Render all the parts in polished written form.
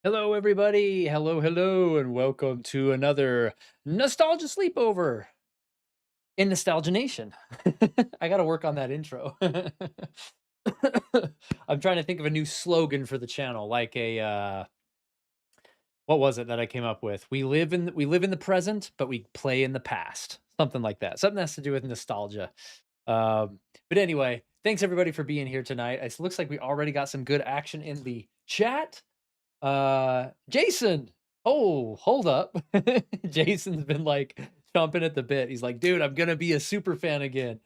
Hello, everybody. Hello, hello, and welcome to another nostalgia sleepover in Nostalgia Nation. I got to work on that intro. I'm trying to think of a new slogan for the channel, like what was it that I came up with? We live in the present, but we play in the past. Something like that. Something that has to do with nostalgia. But anyway, thanks everybody for being here tonight. It looks like we already got some good action in the chat. Jason. Oh, hold up. Jason's been like chomping at the bit. He's like, dude, I'm gonna be a super fan again.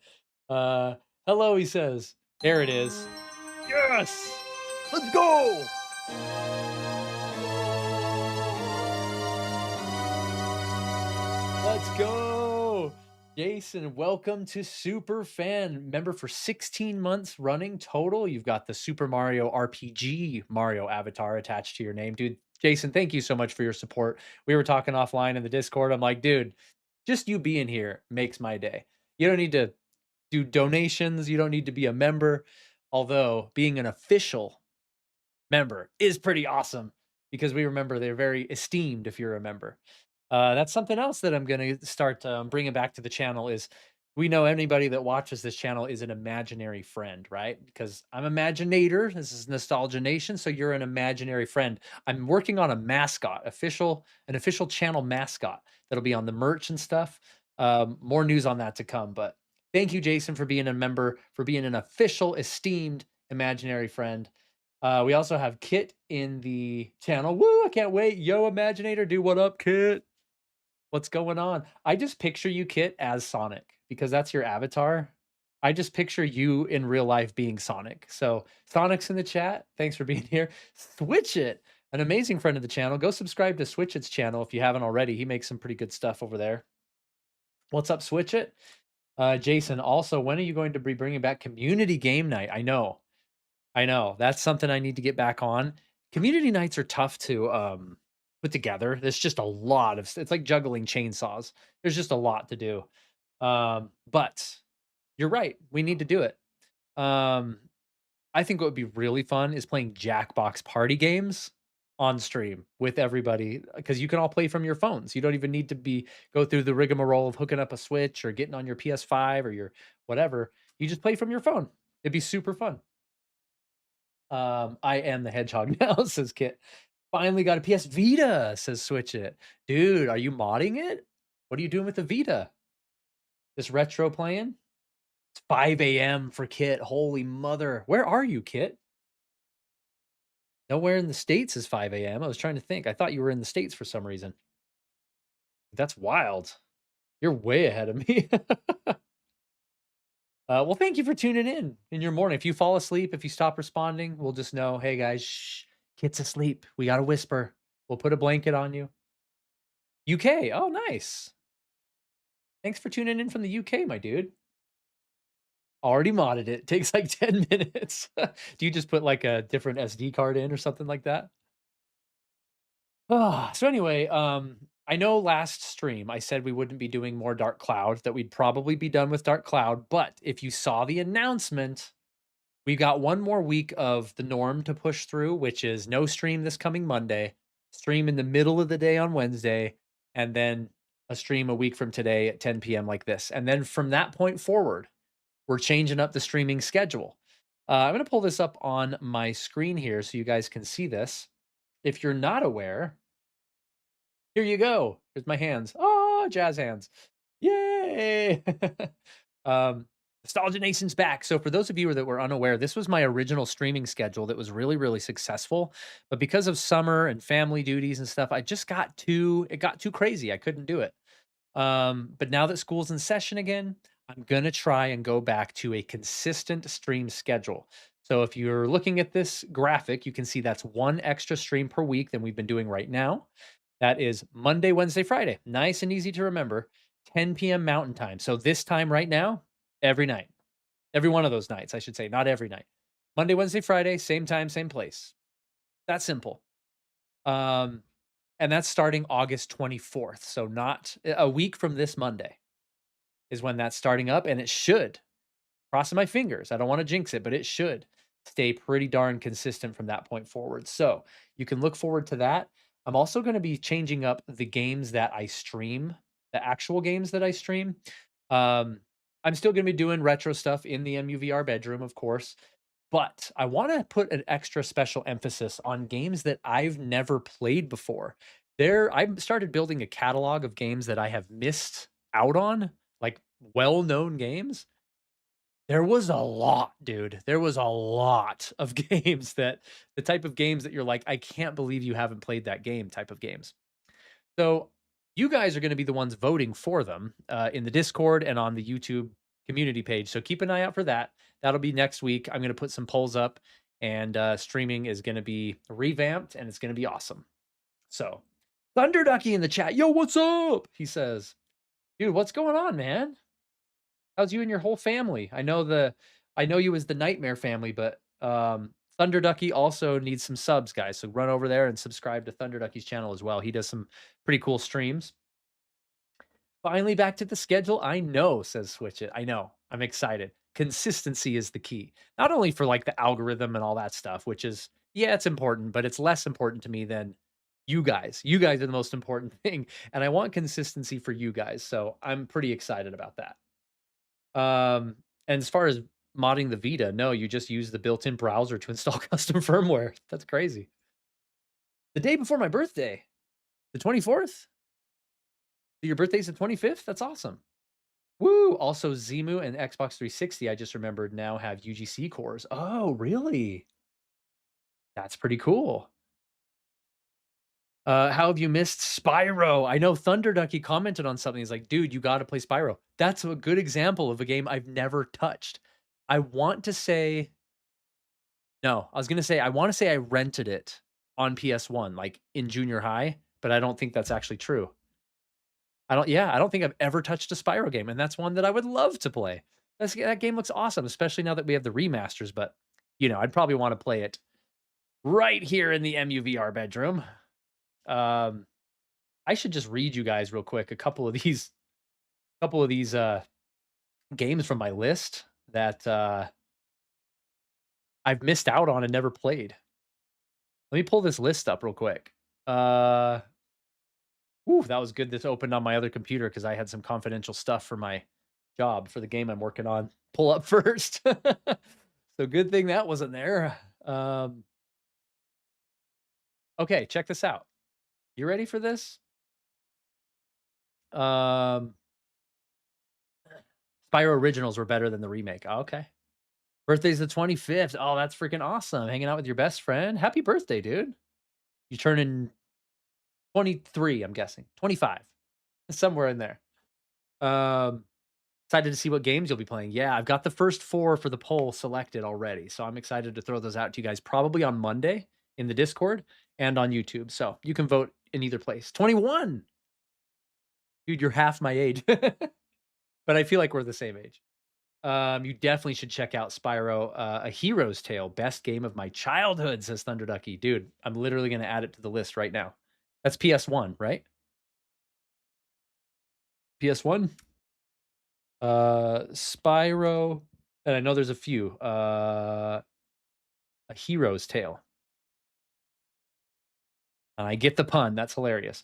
Uh, hello, he says. There it is. Yes, let's go. Let's go. Jason, welcome to Super Fan. Member for 16 months running total. You've got the Super Mario RPG Mario avatar attached to your name. Dude, Jason, thank you so much for your support. We were talking offline in the Discord. I'm like, dude, just you being here makes my day. You don't need to do donations, you don't need to be a member. Although being an official member is pretty awesome because we remember they're very esteemed if you're a member. That's something else that I'm going to start bringing back to the channel is we know anybody that watches this channel is an imaginary friend, right? Because I'm Imaginator. This is Nostalgia Nation, so you're an imaginary friend. I'm working on a mascot, an official channel mascot that'll be on the merch and stuff. More news on that to come. But thank you, Jason, for being a member, for being an official, esteemed imaginary friend. We also have Kit in the channel. Woo! I can't wait. Yo, Imaginator, do what up, Kit? What's going on? I just picture you, Kit, as Sonic because that's your avatar. I just picture you in real life being Sonic. So, Sonic's in the chat. Thanks for being here. Switch It, an amazing friend of the channel. Go subscribe to Switch It's channel if you haven't already. He makes some pretty good stuff over there. What's up, Switch It? Jason, also, when are you going to be bringing back community game night? I know. I know. That's something I need to get back on. Community nights are tough to put together. There's just a lot of it's like juggling chainsaws. There's just a lot to do. But you're right. We need to do it. Um, I think what would be really fun is playing Jackbox party games on stream with everybody because you can all play from your phones. You don't even need to be go through the rigmarole of hooking up a Switch or getting on your PS5 or your whatever. You just play from your phone. It'd be super fun. I am the hedgehog now, says Kit. Finally got a PS Vita, says Switch It. Dude, are you modding it? What are you doing with the Vita? This retro playing? It's 5 a.m. for Kit. Holy mother. Where are you, Kit? Nowhere in the States is 5 a.m. I was trying to think. I thought you were in the States for some reason. That's wild. You're way ahead of me. Well, thank you for tuning in your morning. If you fall asleep, if you stop responding, we'll just know, hey guys, shh, Kit's asleep. We got to whisper. We'll put a blanket on you. UK. Oh, nice. Thanks for tuning in from the UK, my dude. Already modded it. Takes like 10 minutes. Do you just put like a different SD card in or something like that? So anyway, I know last stream I said we wouldn't be doing more Dark Cloud, that we'd probably be done with Dark Cloud, but if you saw the announcement, we got one more week of the norm to push through, which is no stream this coming Monday, stream in the middle of the day on Wednesday, and then a stream a week from today at 10 p.m. like this. And then from that point forward, we're changing up the streaming schedule. I'm going to pull this up on my screen here so you guys can see this. If you're not aware, here you go. Here's my hands. Oh, jazz hands. Yay! um, Nostalgia Nation's back. So for those of you that were unaware, this was my original streaming schedule that was really, really successful. But because of summer and family duties and stuff, it got too crazy. I couldn't do it. But now that school's in session again, I'm gonna try and go back to a consistent stream schedule. So if you're looking at this graphic, you can see that's one extra stream per week than we've been doing right now. That is Monday, Wednesday, Friday. Nice and easy to remember. 10 p.m. Mountain Time. So this time right now, every night. Every one of those nights, I should say, not every night. Monday, Wednesday, Friday, same time, same place. That's simple. Um, and that's starting August 24th. So not a week from this Monday is when that's starting up, and it should. Crossing my fingers. I don't want to jinx it, but it should. stay pretty darn consistent from that point forward. So you can look forward to that. I'm also going to be changing up the games that I stream, the actual games that I stream. Um, I'm still going to be doing retro stuff in the MUVR bedroom, of course, but I want to put an extra special emphasis on games that I've never played before. I've started building a catalog of games that I have missed out on, like well-known games. There was a lot, dude. There was a lot of games that the type of games that you're like, "I can't believe you haven't played that game," type of games. So, you guys are gonna be the ones voting for them, in the Discord and on the YouTube community page, so keep an eye out for that. That'll be next week. I'm gonna put some polls up, and, streaming is gonna be revamped, and it's gonna be awesome. So, Thunder Ducky in the chat, "Yo, what's up?" He says. "Dude, what's going on, man? How's you and your whole family? I know you as the Nightmare family, but, Thunder Ducky also needs some subs, guys, so run over there and subscribe to Thunder Ducky's channel as well. He does some pretty cool streams. Finally back to the schedule? I know, says Switch It. I know. I'm excited. Consistency is the key. Not only for, like, the algorithm and all that stuff, which is yeah, it's important, but it's less important to me than you guys. You guys are the most important thing, and I want consistency for you guys, so I'm pretty excited about that. And as far as modding the Vita, no, you just use the built-in browser to install custom firmware. That's crazy. The day before my birthday, the 24th? Your birthday's the 25th? That's awesome. Woo! Also, Zemu and Xbox 360, I just remembered, now have UGC cores. Oh, really? That's pretty cool. How have you missed Spyro? I know Thunder Ducky commented on something. He's like, dude, you got to play Spyro. That's a good example of a game I've never touched. I want to say No, I was gonna say, I wanna say I rented it on PS1, like, in junior high, but I don't think that's actually true. I don't think I've ever touched a Spyro game, and that's one that I would love to play. That game looks awesome, especially now that we have the remasters, but, I'd probably wanna play it right here in the MUVR bedroom. Um, I should just read you guys real quick a couple of these, games from my list that, I've missed out on and never played. Let me pull this list up real quick. Uh Ooh, that was good this opened on my other computer because I had some confidential stuff for my job for the game I'm working on pull up first. So good thing that wasn't there. Okay, check this out. You ready for this? Um, Spyro Originals were better than the remake. Oh, okay. Birthday's the 25th. Oh, that's freaking awesome. Hanging out with your best friend. Happy birthday, dude. You turning 23, I'm guessing. 25. Somewhere in there. Um, Excited to see what games you'll be playing. Yeah, I've got the first 4 for the poll selected already, so I'm excited to throw those out to you guys probably on Monday in the Discord and on YouTube, so you can vote in either place. 21! Dude, you're half my age. But I feel like we're the same age. You definitely should check out Spyro, A Hero's Tale, best game of my childhood, says Thunder Ducky. Dude, I'm literally gonna add it to the list right now. That's PS1, right? PS1? Spyro, and I know there's a few. A Hero's Tale. And I get the pun. That's hilarious.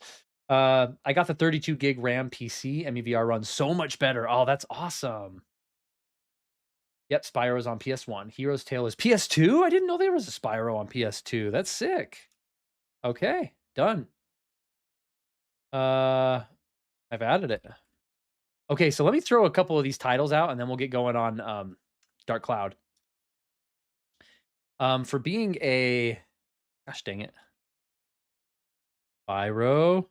I got the 32 gig RAM PC. MEVR runs so much better. Oh, that's awesome. Yep, Spyro's on PS1. Hero's Tale is PS2. I didn't know there was a Spyro on PS2. That's sick. Okay, done. I've added it. Okay, so let me throw a couple of these titles out, and then we'll get going on Dark Cloud. For being a, gosh dang it, Spyro,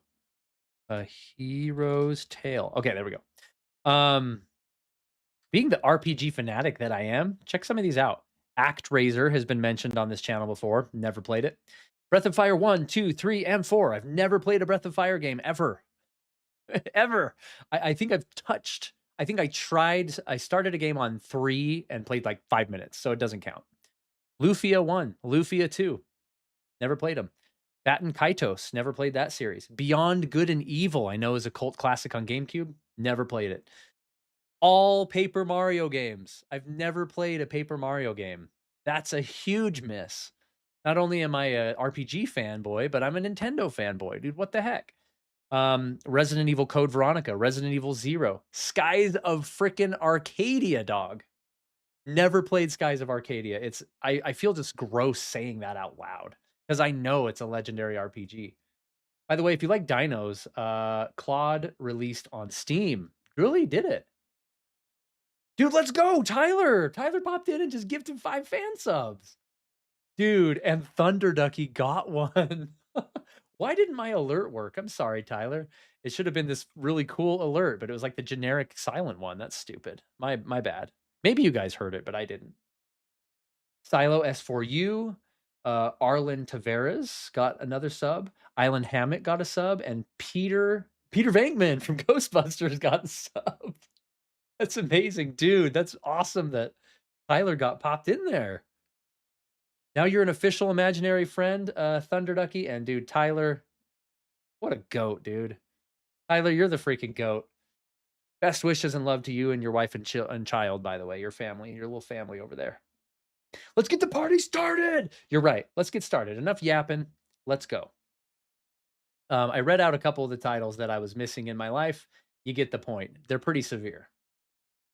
A Hero's Tale. Okay, there we go. Being the RPG fanatic that I am, check some of these out. ActRaiser has been mentioned on this channel before. Never played it. Breath of Fire 1, 2, 3, and 4. I've never played a Breath of Fire game ever. Ever. I think I've touched. I think I started a game on 3 and played like 5 minutes, so it doesn't count. Lufia 1, Lufia 2. Never played them. Batten Kaitos. Never played that series. Beyond Good and Evil, I know is a cult classic on GameCube. Never played it. All Paper Mario games. I've never played a Paper Mario game. That's a huge miss. Not only am I a RPG fanboy, but I'm a Nintendo fanboy, dude. What the heck? Resident Evil Code Veronica, Resident Evil Zero, Skies of frickin' Arcadia, dog. Never played Skies of Arcadia. I feel just gross saying that out loud because I know it's a legendary RPG. By the way, if you like dinos, Claude released on Steam. Really did it. Dude, let's go, Tyler. Tyler popped in and just gifted 5 fan subs. Dude, and Thunder Ducky got one. Why didn't my alert work? I'm sorry, Tyler. It should have been this really cool alert, but it was like the generic silent one. That's stupid. My bad. Maybe you guys heard it, but I didn't. Silo S4U, Arlen Tavares got another sub. Island Hammock got a sub, and Peter Venkman from Ghostbusters got a sub. That's amazing, dude. That's awesome that Tyler got popped in there. Now you're an official imaginary friend, Thunder Ducky, and dude, Tyler, what a goat, dude. Tyler, you're the freaking goat. Best wishes and love to you and your wife and child, by the way, your family, your little family over there. Let's get the party started. You're right. Let's get started. Enough yapping. Let's go. I read out a couple of the titles that I was missing in my life. You get the point. They're pretty severe.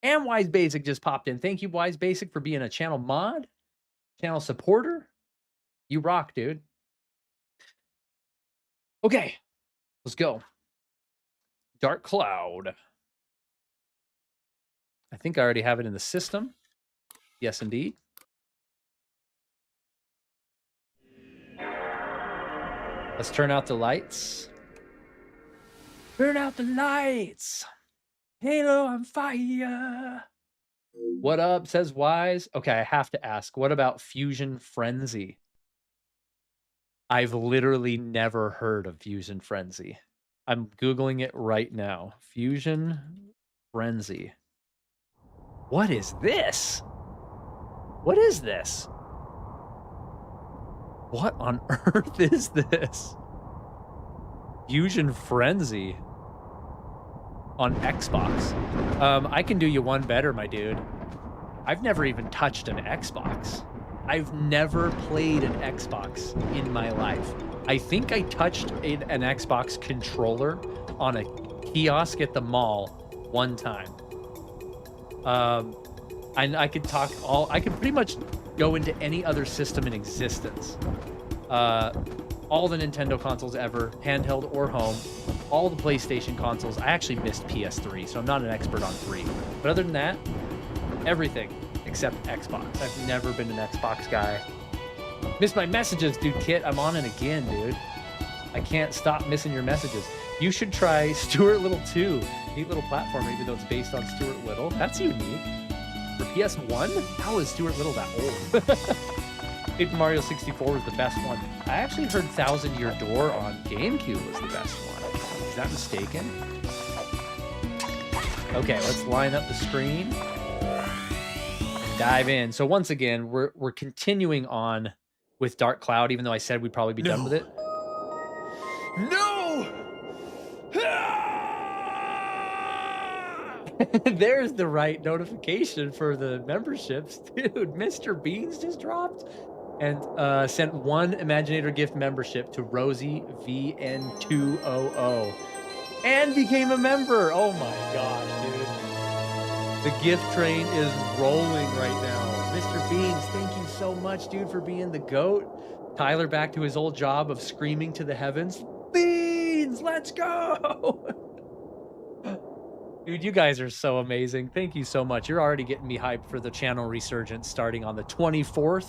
And Wise Basic just popped in. Thank you, Wise Basic, for being a channel mod, channel supporter. You rock, dude. Okay, let's go. Dark Cloud. I think I already have it in the system. Yes, indeed. Let's turn out the lights. Turn out the lights. Halo on fire. What up, says Wise. Okay, I have to ask, what about Fusion Frenzy? I've literally never heard of Fusion Frenzy. I'm Googling it right now. Fusion Frenzy. What is this? What is this? What on earth is this? Fusion Frenzy on Xbox. I can do you one better, my dude. I've never even touched an Xbox. I've never played an Xbox in my life. I think I touched an Xbox controller on a kiosk at the mall one time. And I could I could pretty much go into any other system in existence. All the Nintendo consoles ever, handheld or home, all the PlayStation consoles. I actually missed PS3, so I'm not an expert on 3. But other than that, everything except Xbox. I've never been an Xbox guy. Missed my messages, dude. Kit, I'm on it again, dude. I can't stop missing your messages. You should try Stuart Little 2. Neat little platform, even though it's based on Stuart Little. That's unique. For PS1? How is Stuart Little that old? Paper Mario 64 was the best one. I actually heard Thousand Year Door on GameCube was the best one. Is that mistaken? Okay, let's line up the screen. Dive in. So once again, we're continuing on with Dark Cloud, even though I said we'd probably be done with it. No! There's the right notification for the memberships. Dude, Mr. Beans just dropped and sent 1 Imaginator gift membership to Rosie VN200 and became a member. Oh my gosh, dude. The gift train is rolling right now. Mr. Beans, thank you so much, dude, for being the GOAT. Tyler back to his old job of screaming to the heavens. Beans, let's go! Dude, you guys are so amazing. Thank you so much. You're already getting me hyped for the channel resurgence starting on the 24th.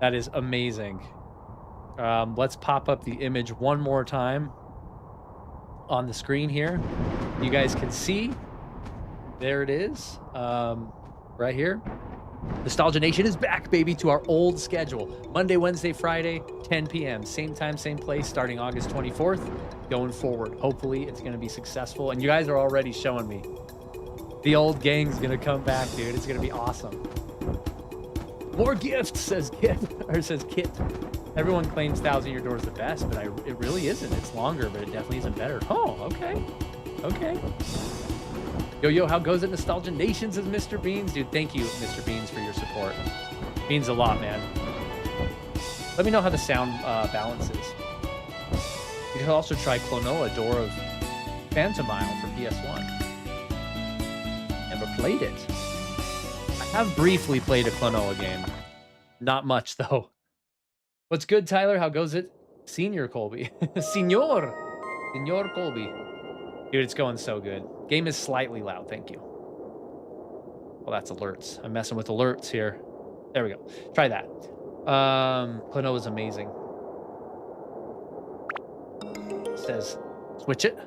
That is amazing. Let's pop up the image one more time on the screen here. You guys can see. There it is. Right here. Nostalgia Nation is back, baby, to our old schedule. Monday, Wednesday, Friday, 10 p.m. Same time, same place, starting August 24th. Going forward. Hopefully, it's going to be successful. And you guys are already showing me. The old gang's going to come back, dude. It's going to be awesome. More gifts, says Kit. Or says Kit. Everyone claims Thousand Year Door is the best, but it really isn't. It's longer, but it definitely isn't better. Oh, okay. Okay. Yo, how goes it, Nostalgia Nation, says Mr. Beans? Dude, thank you, Mr. Beans, for your support. Means a lot, man. Let me know how the sound balances. You can also try Klonoa, Door of Phantomile for PS1. Never played it. I have briefly played a Klonoa game. Not much, though. What's good, Tyler? How goes it? Senior Colby. Senor Colby. Dude, it's going so good. Game is slightly loud, thank you. Well, that's alerts. I'm messing with alerts here. There we go. Try that. Klonoa is amazing. It says, switch it.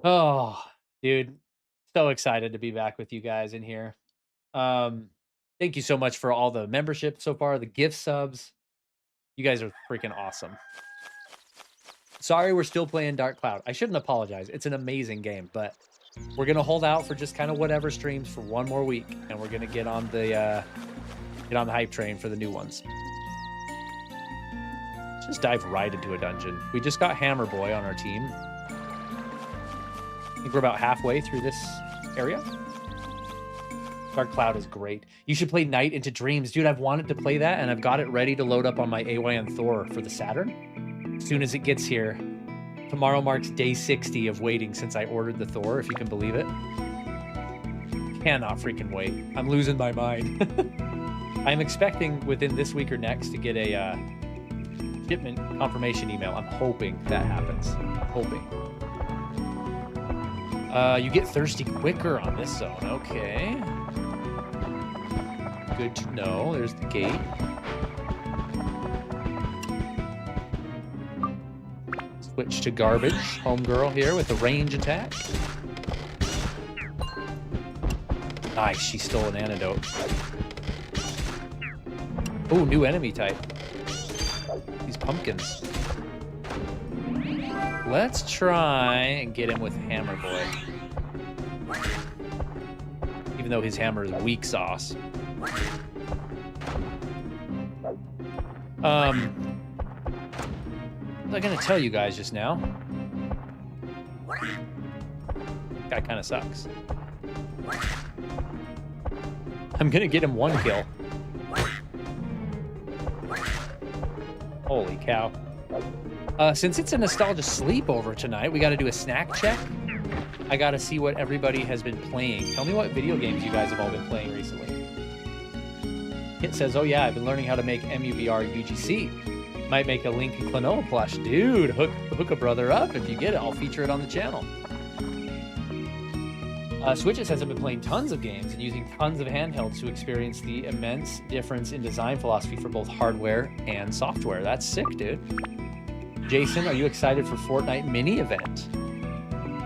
Oh, dude. So excited to be back with you guys in here. Thank you so much for all the membership so far, the gift subs. You guys are freaking awesome. Sorry, we're still playing Dark Cloud. I shouldn't apologize. It's an amazing game, but we're gonna hold out for just kind of whatever streams for one more week, and we're gonna get on the hype train for the new ones. Let's just dive right into a dungeon. We just got Hammer Boy on our team. I think we're about halfway through this area. Dark Cloud is great. You should play Night into Dreams. Dude, I've wanted to play that, and I've got it ready to load up on my AYN Thor for the Saturn. As soon as it gets here. Tomorrow marks day 60 of waiting since I ordered the Thor, if you can believe it. Cannot freaking wait. I'm losing my mind. I'm expecting within this week or next to get a shipment confirmation email. I'm hoping that happens. I'm hoping. You get thirsty quicker on this zone. Okay. Good to know. There's the gate. Switch to garbage. Homegirl here with a range attack. Nice. She stole an antidote. Oh, new enemy type. These pumpkins. Let's try and get him with Hammer Boy. Even though his hammer is weak sauce. What was I gonna tell you guys just now? Guy kind of sucks. I'm gonna get him one kill. Holy cow. Since it's a nostalgia sleepover tonight, we got to do a snack check. I got to see what everybody has been playing. Tell me what video games you guys have all been playing recently. It says, oh yeah, I've been learning how to make MUBR UGC. Might make a Link and Klonoa plush. Dude, hook a brother up. If you get it, I'll feature it on the channel. Switches hasn't been playing tons of games and using tons of handhelds to experience the immense difference in design philosophy for both hardware and software. That's sick, dude. Jason, are you excited for Fortnite mini event?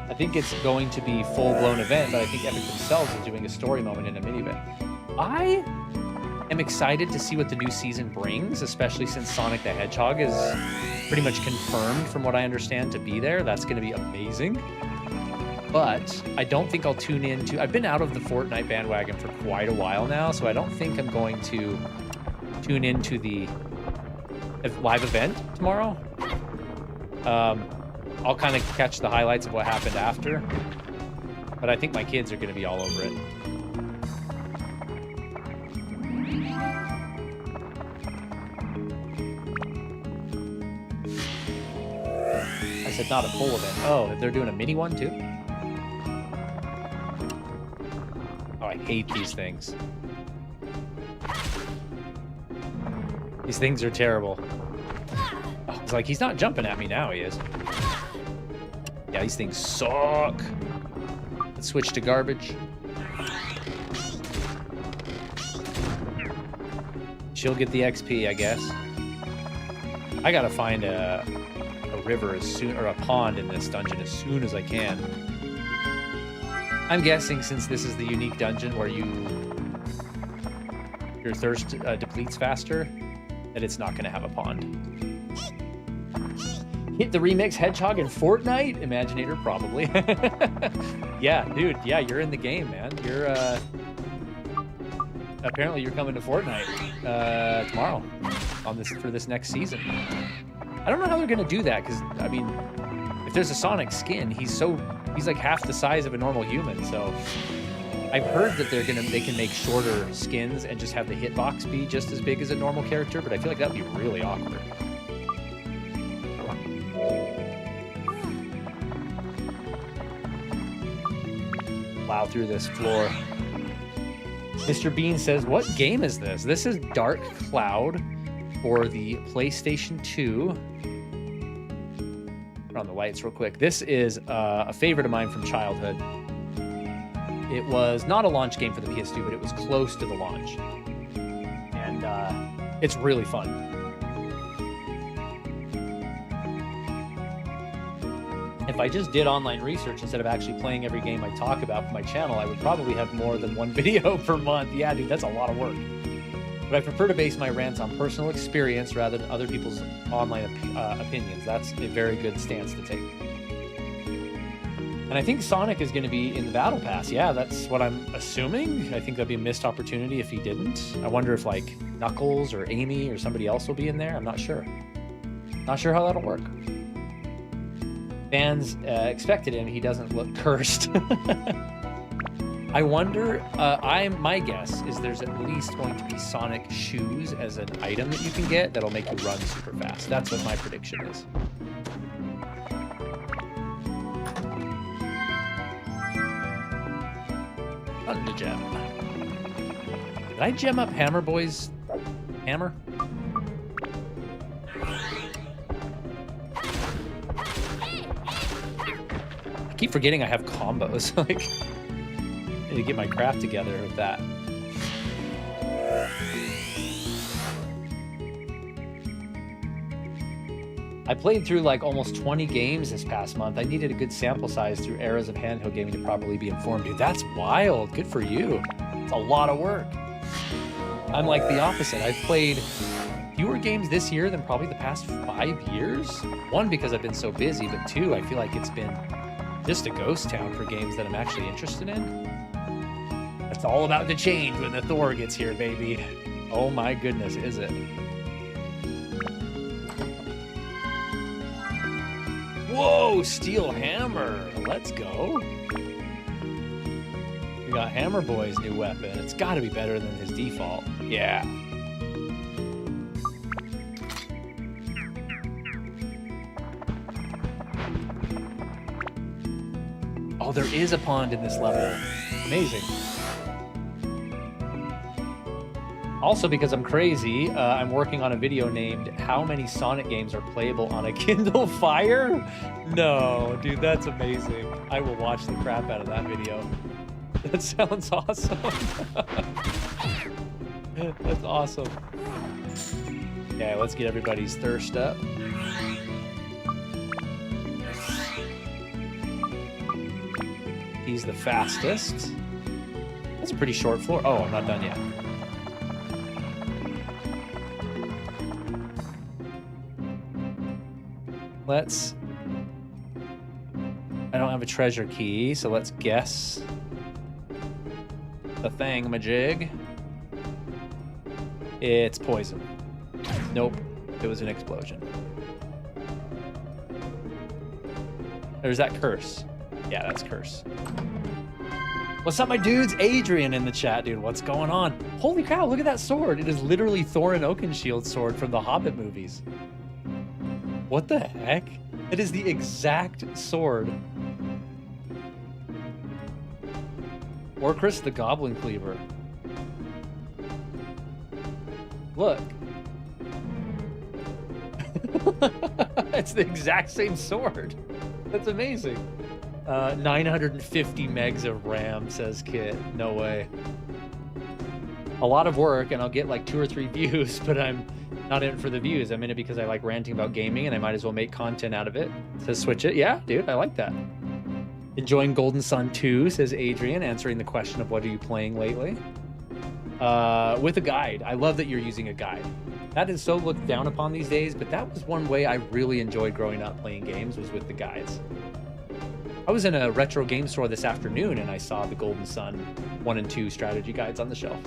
I think it's going to be full-blown event, but I think Epic themselves is doing a story moment in a mini event. I am excited to see what the new season brings, especially since Sonic the Hedgehog is pretty much confirmed, from what I understand, to be there. That's going to be amazing. But I don't think I'll tune in to... I've been out of the Fortnite bandwagon for quite a while now, so I don't think I'm going to tune into the live event tomorrow. I'll kind of catch the highlights of what happened after. But I think my kids are going to be all over it. I said not a full event. Oh, they're doing a mini one too? Oh, I hate these things. These things are terrible. Oh, it's like he's not jumping at me now, he is. Yeah, these things suck. Let's switch to garbage. She'll get the XP, I guess. I gotta find a river as soon, or a pond in this dungeon as soon as I can. I'm guessing since this is the unique dungeon where your thirst depletes faster, that it's not gonna have a pond. Hit the remix Hedgehog in Fortnite? Imaginator, probably. Yeah, dude, yeah, you're in the game, man. You're, apparently you're coming to Fortnite, tomorrow for this next season. I don't know how they're gonna do that, because, I mean, if there's a Sonic skin, he's like half the size of a normal human, so I've heard that they can make shorter skins and just have the hitbox be just as big as a normal character, but I feel like that'd be really awkward. Plow through this floor. Mr. Bean says, what game is this? This is Dark Cloud for the PlayStation 2. Turn on the lights real quick. This is a favorite of mine from childhood. It was not a launch game for the PS2, but it was close to the launch. And it's really fun. If I just did online research instead of actually playing every game I talk about for my channel, I would probably have more than one video per month. Yeah, dude, that's a lot of work. But I prefer to base my rants on personal experience rather than other people's online opinions. That's a very good stance to take. And I think Sonic is going to be in the Battle Pass. Yeah, that's what I'm assuming. I think that'd be a missed opportunity if he didn't. I wonder if, like, Knuckles or Amy or somebody else will be in there. I'm not sure. Not sure how that'll work. Fans expected him. He doesn't look cursed. I wonder, my guess is there's at least going to be Sonic shoes as an item that you can get that'll make you run super fast. That's what my prediction is. Fun to gem. Did I gem up Hammer Boy's hammer? I keep forgetting I have combos. Like, I need to get my crap together with that. I played through like almost 20 games this past month. I needed a good sample size through eras of handheld gaming to properly be informed. Dude, that's wild. Good for you. It's a lot of work. I'm like the opposite. I've played fewer games this year than probably the past 5 years. One, because I've been so busy, but two, I feel like it's been just a ghost town for games that I'm actually interested in. It's all about to change when the Thor gets here, baby. Oh my goodness, is it? Whoa, Steel Hammer. Let's go. We got Hammer Boy's new weapon. It's got to be better than his default. Yeah. Oh, there is a pond in this level. Amazing. Also, because I'm crazy, I'm working on a video named How Many Sonic Games Are Playable on a Kindle Fire? No, dude, that's amazing. I will watch the crap out of that video. That sounds awesome. That's awesome. Okay, let's get everybody's thirst up. He's the fastest. That's a pretty short floor. Oh, I'm not done yet. Let's... I don't have a treasure key, so let's guess the thingamajig. It's poison. Nope, it was an explosion. There's that curse. Yeah, that's curse. What's up, my dudes? Adrian in the chat, dude. What's going on? Holy cow, look at that sword. It is literally Thorin Oakenshield's sword from the Hobbit movies. What the heck? It is the exact sword. Or Chris the Goblin Cleaver. Look. It's the exact same sword. That's amazing. 950 megs of RAM, says Kit. No way. A lot of work, and I'll get like 2 or 3 views, but I'm not in it for the views. I'm in it because I like ranting about gaming, and I might as well make content out of it. Says Switch It. Yeah, dude, I like that. Enjoying Golden Sun 2, says Adrian, answering the question of what are you playing lately. With a guide. I love that you're using a guide. That is so looked down upon these days, but that was one way I really enjoyed growing up playing games, was with the guides. I was in a retro game store this afternoon, and I saw the Golden Sun 1 and 2 strategy guides on the shelf.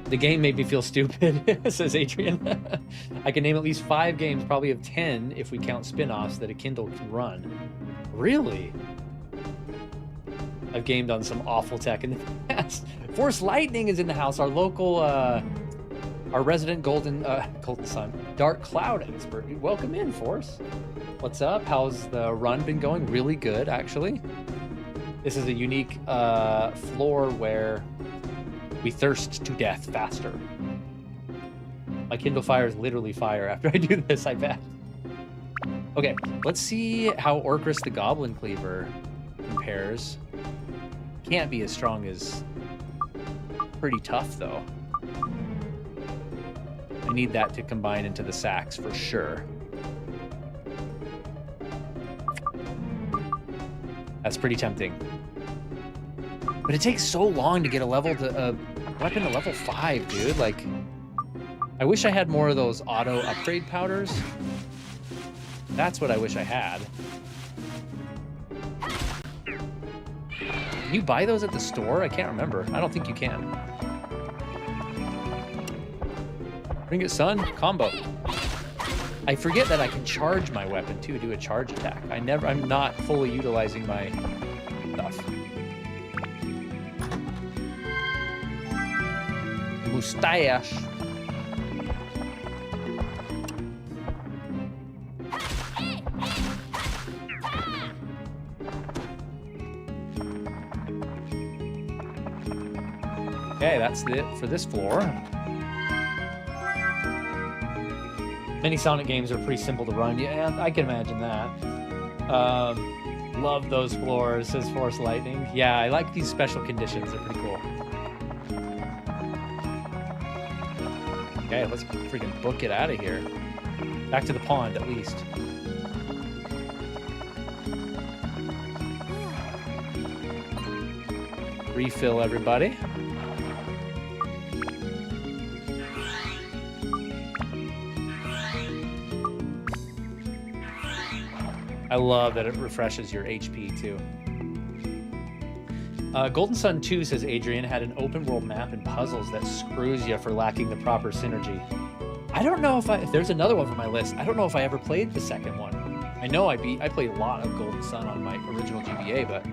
The game made me feel stupid, says Adrian. I can name at least 5 games, probably of 10 if we count spin-offs, that a Kindle can run. Really? I've gamed on some awful tech in the past. Force Lightning is in the house. Our local, our resident golden sun, dark cloud expert. Dude, welcome in, Force. What's up? How's the run been going? Really good, actually. This is a unique floor where we thirst to death faster. My Kindle Fire is literally fire after I do this, I bet. Okay, let's see how Orcris the Goblin Cleaver compares. Can't be as strong as... Pretty tough, though. I need that to combine into the sacks for sure. That's pretty tempting. But it takes so long to get a weapon to level 5, dude. Like, I wish I had more of those auto upgrade powders. That's what I wish I had. Can you buy those at the store? I can't remember. I don't think you can. Bring it, son. Combo. I forget that I can charge my weapon too, do a charge attack. I'm not fully utilizing my stuff. Mustache. Okay, that's it for this floor. Many Sonic games are pretty simple to run. Yeah, I can imagine that. Love those floors, says Force Lightning. Yeah, I like these special conditions. They're pretty cool. Okay, let's freaking book it out of here. Back to the pond, at least. Refill, everybody. I love that it refreshes your HP too. Golden Sun 2, says Adrian, had an open world map and puzzles that screws you for lacking the proper synergy. I don't know if there's another one from my list. I don't know if I ever played the second one. I know I played a lot of Golden Sun on my original GBA, but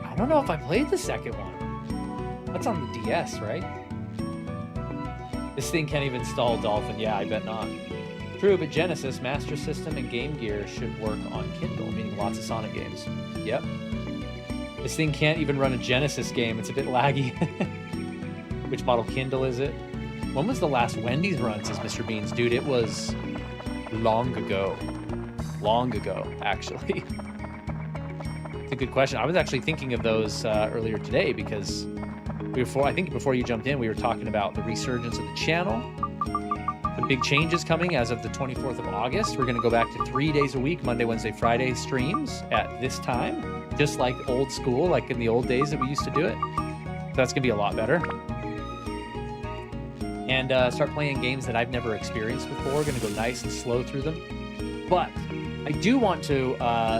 I don't know if I played the second one. That's on the DS, right? This thing can't even install Dolphin. Yeah, I bet not. True, but Genesis, Master System, and Game Gear should work on Kindle, meaning lots of Sonic games. Yep. This thing can't even run a Genesis game. It's a bit laggy. Which model Kindle is it? When was the last Wendy's run, says Mr. Beans? Dude, it was long ago. Long ago, actually. It's a good question. I was actually thinking of those earlier today because I think before you jumped in, we were talking about the resurgence of the channel. The big changes coming as of the 24th of August. We're going to go back to 3 days a week, Monday, Wednesday, Friday streams at this time, just like old school, like in the old days that we used to do it. So that's going to be a lot better. And start playing games that I've never experienced before. Going to go nice and slow through them. But I do want to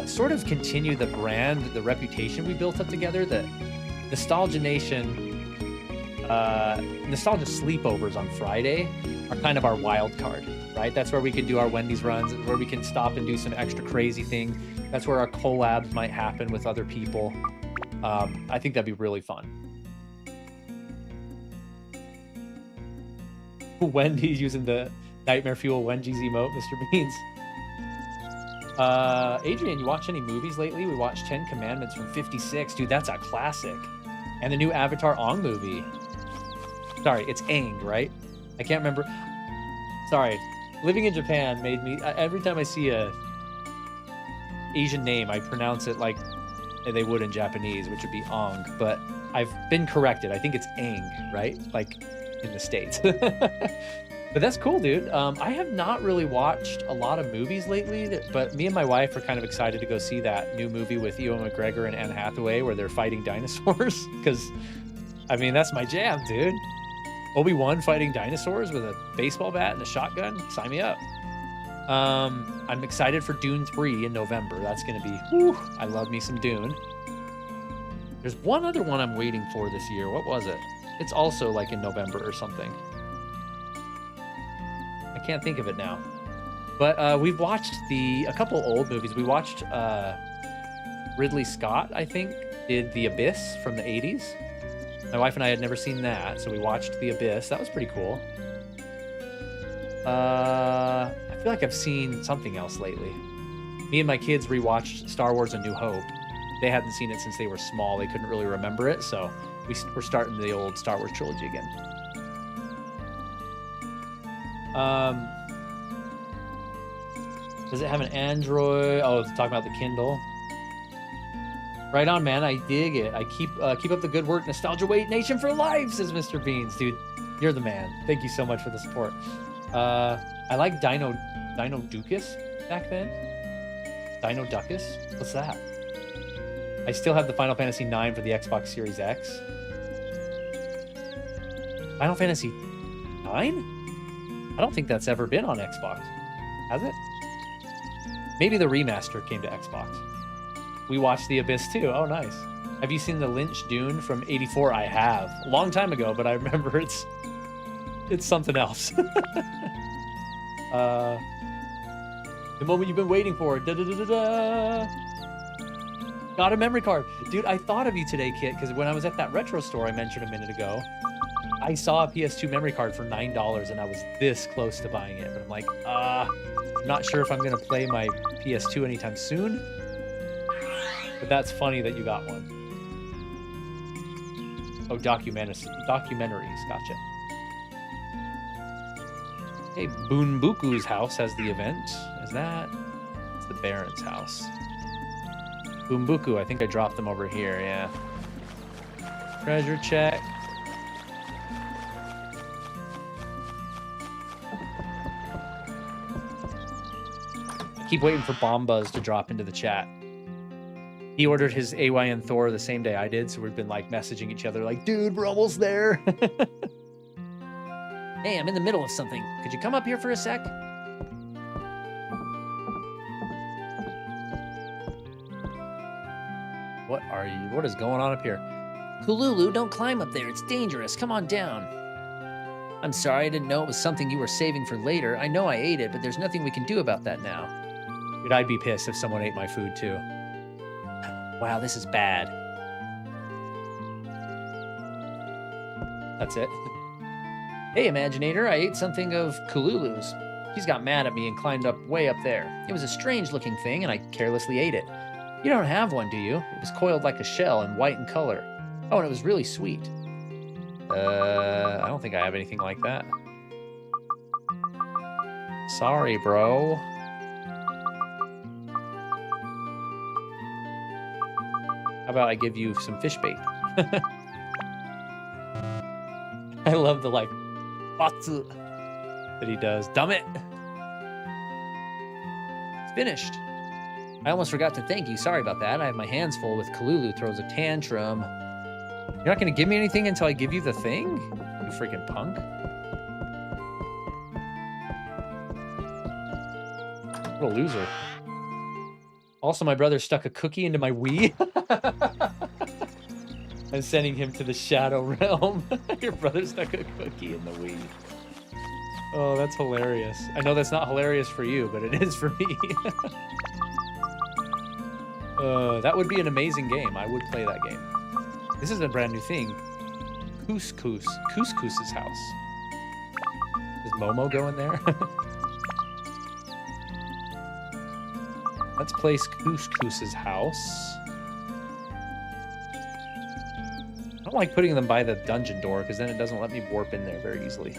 sort of continue the brand, the reputation we built up together, the Nostalgia Nation, Nostalgia Sleepovers on Friday are kind of our wild card, right? That's where we can do our Wendy's runs, where we can stop and do some extra crazy things. That's where our collabs might happen with other people. I think that'd be really fun. Wendy's using the Nightmare Fuel Wendy's emote, Mr. Beans. Adrian, you watch any movies lately? We watched 10 Commandments from '56. Dude, that's a classic. And the new Avatar Aang movie. Sorry, it's Aang, right? I can't remember. Sorry. Living in Japan made me... every time I see a Asian name, I pronounce it like they would in Japanese, which would be Aang. But I've been corrected. I think it's Aang, right? Like in the States. But that's cool, dude. I have not really watched a lot of movies lately, but me and my wife are kind of excited to go see that new movie with Ewan McGregor and Anne Hathaway where they're fighting dinosaurs. Because, I mean, that's my jam, dude. Obi-Wan fighting dinosaurs with a baseball bat and a shotgun? Sign me up. I'm excited for Dune 3 in November. That's going to be, whew, I love me some Dune. There's one other one I'm waiting for this year. What was it? It's also like in November or something. I can't think of it now. But we've watched a couple old movies. We watched Ridley Scott, I think, did The Abyss from the 80s. My wife and I had never seen that, so we watched The Abyss. That was pretty cool. I feel like I've seen something else lately. Me and my kids rewatched Star Wars: A New Hope. They hadn't seen it since they were small. They couldn't really remember it, so we're starting the old Star Wars trilogy again. Does it have an Android? Oh, it's talking about the Kindle. Right on, man. I dig it. I keep up the good work. Nostalgia Wait Nation for life, says Mr. Beans. Dude, you're the man. Thank you so much for the support. I like Dino Ducus back then. Dino Duckus? What's that? I still have the Final Fantasy IX for the Xbox Series X. Final Fantasy IX? I don't think that's ever been on Xbox. Has it? Maybe the remaster came to Xbox. We watched The Abyss too. Oh, nice. Have you seen the Lynch Dune from '84? I have. A long time ago, but I remember it's something else. The moment you've been waiting for. Da, da, da, da, da. Got a memory card. Dude, I thought of you today, Kit, because when I was at that retro store I mentioned a minute ago, I saw a PS2 memory card for $9 and I was this close to buying it. But I'm like, I'm not sure if I'm going to play my PS2 anytime soon. But that's funny that you got one. Oh, documentaries. Gotcha. Hey, Boonbuku's house has the event. Is that? It's the Baron's house. Boombuku, I think I dropped them over here, yeah. Treasure check. I keep waiting for Bombuzz to drop into the chat. He ordered his AYN Thor the same day I did, so we've been like messaging each other like, dude, we're almost there. Hey, I'm in the middle of something. Could you come up here for a sec? What are you? What is going on up here? Kululu, don't climb up there. It's dangerous. Come on down. I'm sorry. I didn't know it was something you were saving for later. I know I ate it, but there's nothing we can do about that now. Dude, I'd be pissed if someone ate my food too. Wow, this is bad. That's it. Hey, Imaginator, I ate something of Kululu's. She's got mad at me and climbed up way up there. It was a strange-looking thing, and I carelessly ate it. You don't have one, do you? It was coiled like a shell and white in color. Oh, and it was really sweet. I don't think I have anything like that. Sorry, bro. How about I give you some fish bait? I love the like batsu that he does. Dumb it. It's finished. I almost forgot to thank you. Sorry about that. I have my hands full with Kululu throws a tantrum. You're not going to give me anything until I give you the thing? You freaking punk. What a loser. Also, my brother stuck a cookie into my Wii. I'm sending him to the Shadow Realm. Your brother stuck a cookie in the Wii. Oh, that's hilarious. I know that's not hilarious for you, but it is for me. That would be an amazing game. I would play that game. This is a brand new thing. Couscous's house. Does Momo go in there? Let's place Couscous's house. I don't like putting them by the dungeon door because then it doesn't let me warp in there very easily.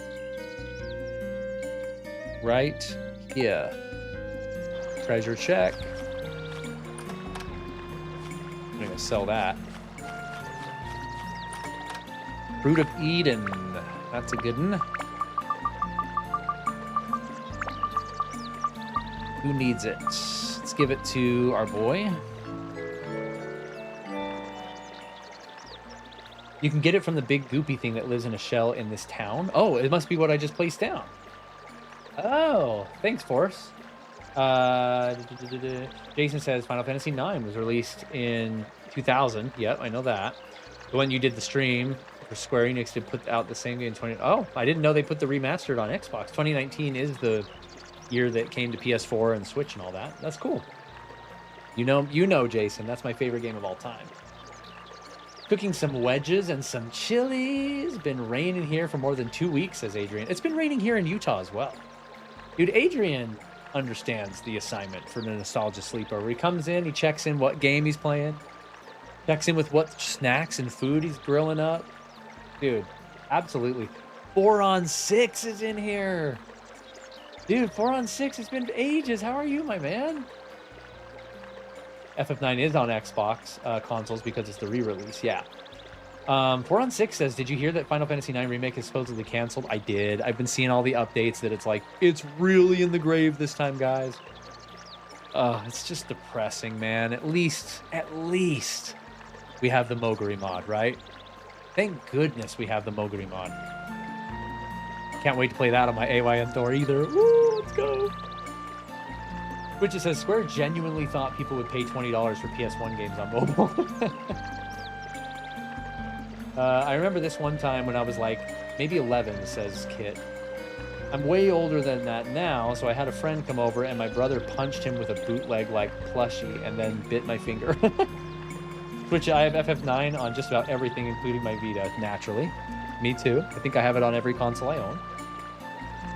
Right here. Treasure check. I'm gonna sell that. Fruit of Eden. That's a good one. Who needs it? Let's give it to our boy. You can get it from the big goopy thing that lives in a shell in this town. Oh, it must be what I just placed down. Oh, thanks, Force. Jason says Final Fantasy IX was released in 2000. Yep, I know that. The one you did the stream for Square Enix did put out the same game in 20... Oh, I didn't know they put the remastered on Xbox. 2019 is the year that came to PS4 and Switch and all that. That's cool. You know, Jason, that's my favorite game of all time. Cooking some wedges and some chilies. Been raining here for more than 2 weeks, says Adrian. It's been raining here in Utah as well. Dude, Adrian understands the assignment for the nostalgia sleepover. He comes in, he checks in what game he's playing, checks in with what snacks and food he's grilling up. Dude, absolutely. 4 on 6 is in here. Dude, 4 on 6, it's been ages. How are you, my man? FF9 is on Xbox consoles because it's the re-release, yeah. 4 on 6 says, did you hear that Final Fantasy IX Remake is supposedly canceled? I did. I've been seeing all the updates that it's like, it's really in the grave this time, guys. It's just depressing, man. At least we have the Moguri mod, right? Thank goodness we have the Moguri mod. Can't wait to play that on my AYN Thor either. Woo, let's go. Which it says, Square genuinely thought people would pay $20 for PS1 games on mobile. I remember this one time when I was like, maybe 11, says Kit. I'm way older than that now, so I had a friend come over and my brother punched him with a bootleg like plushie and then bit my finger. Which I have FF9 on just about everything, including my Vita, naturally. Me too. I think I have it on every console I own.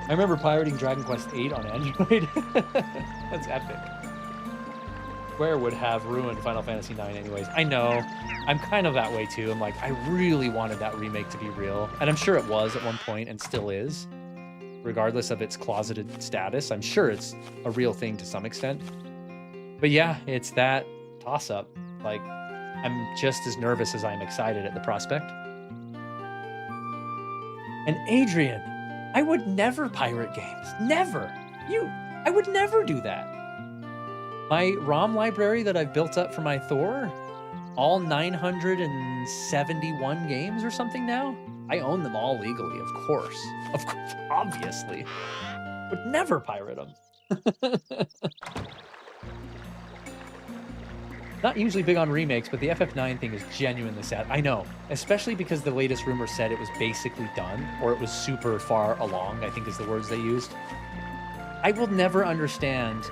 I remember pirating Dragon Quest VIII on Android. That's epic. Square would have ruined Final Fantasy IX anyways. I know. I'm kind of that way too. I'm like, I really wanted that remake to be real. And I'm sure it was at one point and still is. Regardless of its closeted status, I'm sure it's a real thing to some extent. But yeah, it's that toss-up. Like, I'm just as nervous as I'm excited at the prospect. And Adrian, I would never pirate games. Never. I would never do that. My ROM library that I've built up for my Thor, all 971 games or something now, I own them all legally, of course. Of course, obviously. Would never pirate them. Not usually big on remakes, but the FF9 thing is genuinely sad. I know, especially because the latest rumor said it was basically done, or it was super far along, I think is the words they used. I will never understand,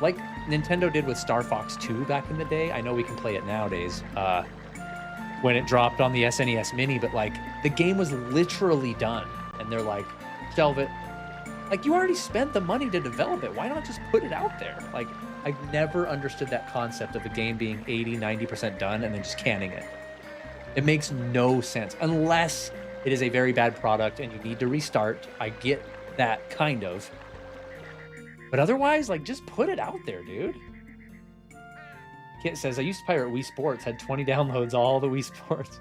like Nintendo did with Star Fox 2 back in the day. I know we can play it nowadays, when it dropped on the SNES Mini, but like, the game was literally done, and they're like, shelve it. Like, you already spent the money to develop it. Why not just put it out there? Like, I've never understood that concept of a game being 80, 90% done and then just canning it. It makes no sense unless it is a very bad product and you need to restart. I get that kind of. But otherwise, like, just put it out there, dude. Kit says, I used to pirate Wii Sports, had 20 downloads, all the Wii Sports.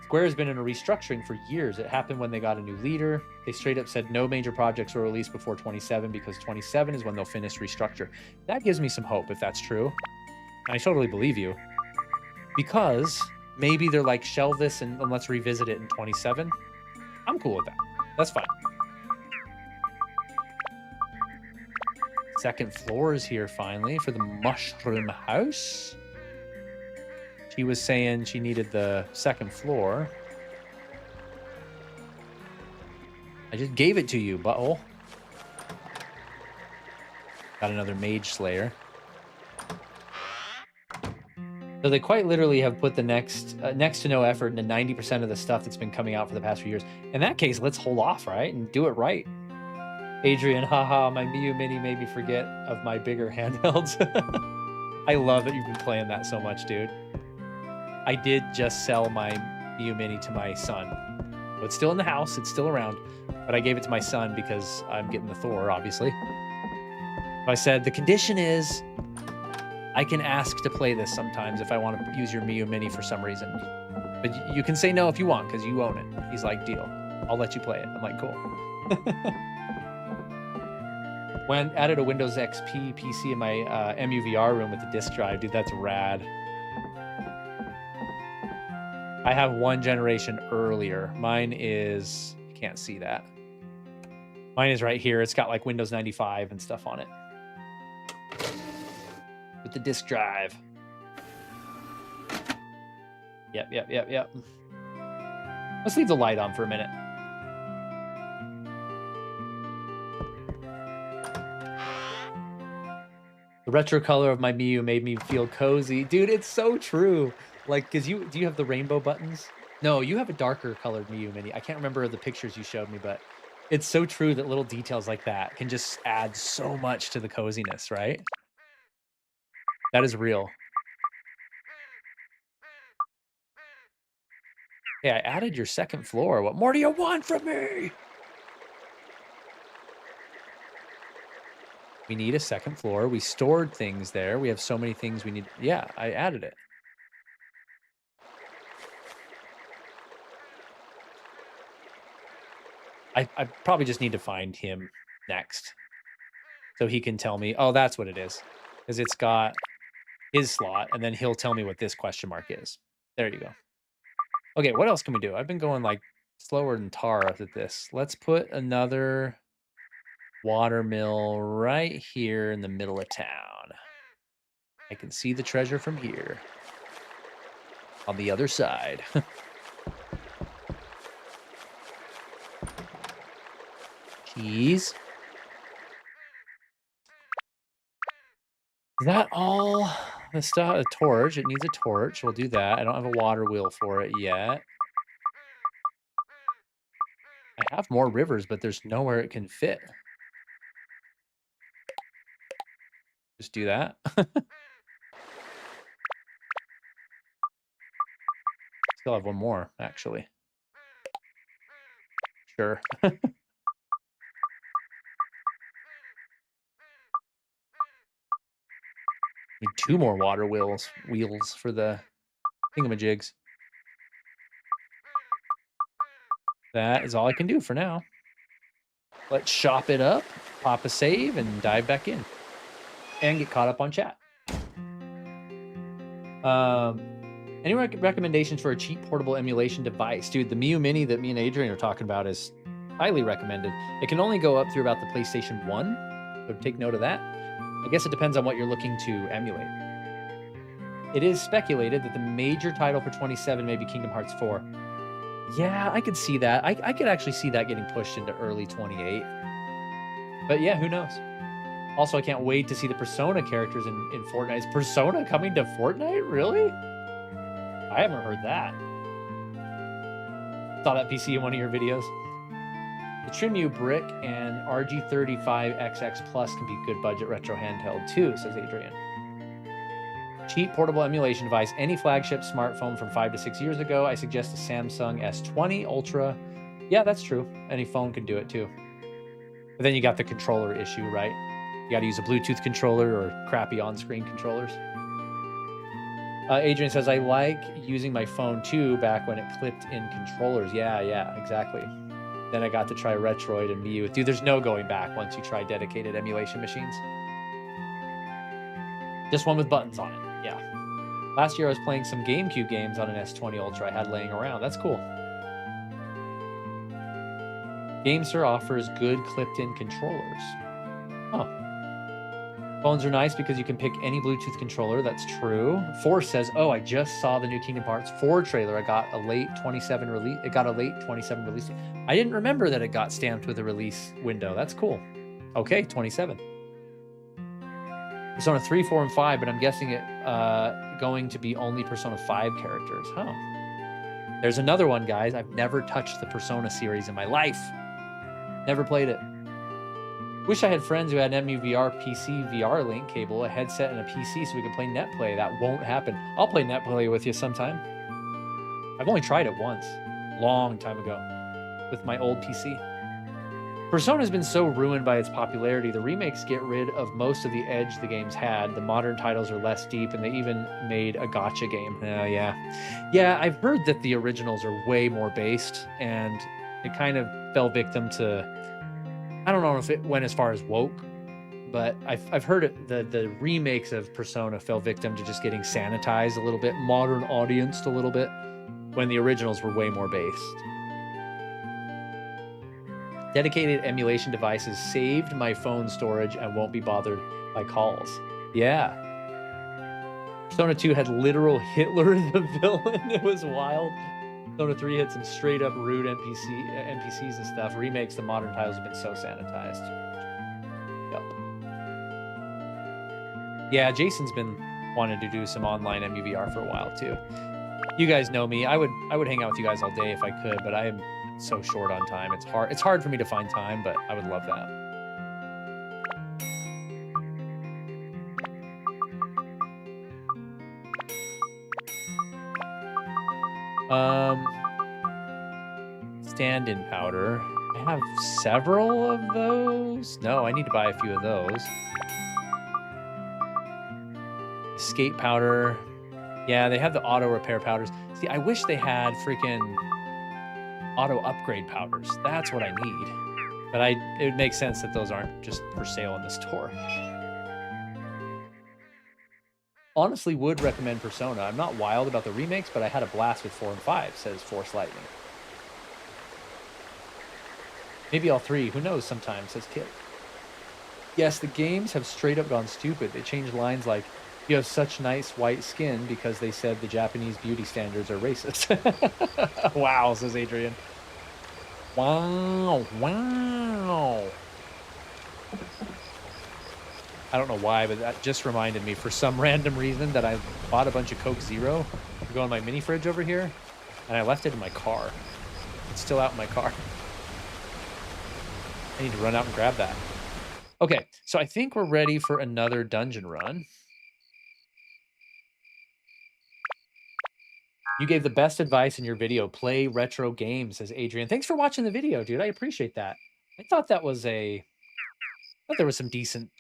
Square has been in a restructuring for years. It happened when they got a new leader. They straight up said no major projects were released before 27 because 27 is when they'll finish restructure. That gives me some hope if that's true. I totally believe you. Because maybe they're like, shelve this and let's revisit it in 27. I'm cool with that. That's fine. Second floor is here finally for the Mushroom House. She was saying she needed the second floor. I just gave it to you, butthole. Got another Mage Slayer. So they quite literally have put the next to no effort into 90% of the stuff that's been coming out for the past few years. In that case, let's hold off, right? And do it right. Adrian, haha, my Miu Mini made me forget of my bigger handhelds. I love that you've been playing that so much, dude. I did just sell my Miu Mini to my son. So it's still in the house, it's still around, but I gave it to my son because I'm getting the Thor, obviously. I said, the condition is I can ask to play this sometimes if I want to use your Miu Mini for some reason. But you can say no if you want because you own it. He's like, deal. I'll let you play it. I'm like, cool. When added a Windows XP PC in my MUVR room with the disk drive, dude, that's rad. I have one generation earlier. Mine is, you can't see that. Mine is right here. It's got like Windows 95 and stuff on it. With the disk drive. Yep. Let's leave the light on for a minute. The retro color of my Miu made me feel cozy. Dude, it's so true. Like, cause do you have the rainbow buttons? No, you have a darker colored Miyu Mini. I can't remember the pictures you showed me, but it's so true that little details like that can just add so much to the coziness, right? That is real. Hey, I added your second floor. What more do you want from me? We need a second floor. We stored things there. We have so many things we need. Yeah, I added it. I probably just need to find him next so he can tell me, oh, that's what it is. Because it's got his slot, and then he'll tell me what this question mark is. There you go. Okay, what else can we do? I've been going like slower than tar at this. Let's put another water mill right here in the middle of town. I can see the treasure from here on the other side. Cheese. Is that all the stuff? A torch. It needs a torch. We'll do that. I don't have a water wheel for it yet. I have more rivers, but there's nowhere it can fit. Just do that. Still have one more, actually. Sure. Need two more water wheels for the thingamajigs. That is all I can do for now. Let's shop it up, pop a save, and dive back in. And get caught up on chat. Any recommendations for a cheap portable emulation device? Dude, the Miu Mini that me and Adrian are talking about is highly recommended. It can only go up through about the PlayStation 1, so take note of that. I guess it depends on what you're looking to emulate. It is speculated that the major title for 27 may be Kingdom Hearts 4. Yeah, I could see that. I could actually see that getting pushed into early 28. But yeah, who knows? Also, I can't wait to see the Persona characters in Fortnite. Is Persona coming to Fortnite? Really? I haven't heard that. Saw that PC in one of your videos. The Trinmu Brick and RG35XX Plus can be good budget retro handheld too, says Adrian. Cheap portable emulation device, any flagship smartphone from 5 to 6 years ago. I suggest the Samsung S20 Ultra. Yeah, that's true. Any phone can do it too. But then you got the controller issue, right? You got to use a Bluetooth controller or crappy on-screen controllers. Adrian says, I like using my phone too back when it clipped in controllers. Yeah, exactly. Then I got to try Retroid and Miu. Dude, there's no going back once you try dedicated emulation machines. Just one with buttons on it, yeah. Last year I was playing some GameCube games on an S20 Ultra I had laying around. That's cool. GameSir offers good clipped-in controllers. Oh. Phones are nice because you can pick any Bluetooth controller. That's true. Force says, oh, I just saw the new Kingdom Hearts 4 trailer. It got a late 27 release. I didn't remember that it got stamped with a release window. That's cool. Okay, 27. Persona 3, 4, and 5, but I'm guessing it going to be only Persona 5 characters. Huh. There's another one, guys. I've never touched the Persona series in my life. Never played it. Wish I had friends who had an EmuVR PC VR link cable, a headset, and a PC so we could play NetPlay. That won't happen. I'll play NetPlay with you sometime. I've only tried it once, long time ago, with my old PC. Persona's been so ruined by its popularity, the remakes get rid of most of the edge the games had. The modern titles are less deep, and they even made a gacha game. Yeah, I've heard that the originals are way more based, and it kind of fell victim to... I don't know if it went as far as woke, but I've heard it, the remakes of Persona fell victim to just getting sanitized a little bit, modern audienced a little bit, when the originals were way more based. Dedicated emulation devices saved my phone storage and won't be bothered by calls. Yeah. Persona 2 had literal Hitler the villain. It was wild. Persona 3 had some straight up rude NPCs and stuff. Remakes, the modern titles have been so sanitized. Yep. Yeah, Jason's been wanting to do some online EmuVR for a while too. You guys know me. I would hang out with you guys all day if I could, but I am so short on time. It's hard for me to find time, but I would love that. Um, stand-in powder. I have several of those. No, I need to buy a few of those. Escape powder. Yeah, they have the auto repair powders. See, I wish they had freaking auto upgrade powders. That's what I need. But it would make sense that those aren't just for sale in the store. Honestly, would recommend Persona. I'm not wild about the remakes, but I had a blast with 4 and 5, says Force Lightning. Maybe all 3. Who knows sometimes, says Kit. Yes, the games have straight up gone stupid. They changed lines like, you have such nice white skin because they said the Japanese beauty standards are racist. Wow, says Adrian. Wow, wow. I don't know why, but that just reminded me for some random reason that I bought a bunch of Coke Zero to go in my mini fridge over here, and I left it in my car. It's still out in my car. I need to run out and grab that. Okay, so I think we're ready for another dungeon run. You gave the best advice in your video. Play retro games, says Adrian. Thanks for watching the video, dude. I appreciate that. I thought there was some decent,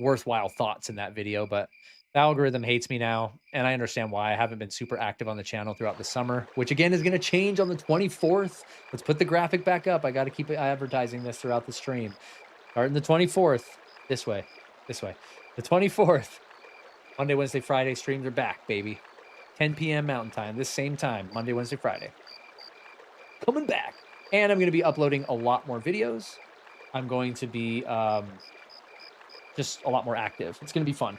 worthwhile thoughts in that video, but the algorithm hates me now, and I understand why. I haven't been super active on the channel throughout the summer, which again is going to change on the 24th. Let's put the graphic back up. I got to keep advertising this throughout the stream. Starting the 24th. This way. The 24th. Monday, Wednesday, Friday streams are back, baby. 10 p.m. Mountain Time, this same time, Monday, Wednesday, Friday. Coming back. And I'm going to be uploading a lot more videos. I'm going to be just a lot more active. It's going to be fun.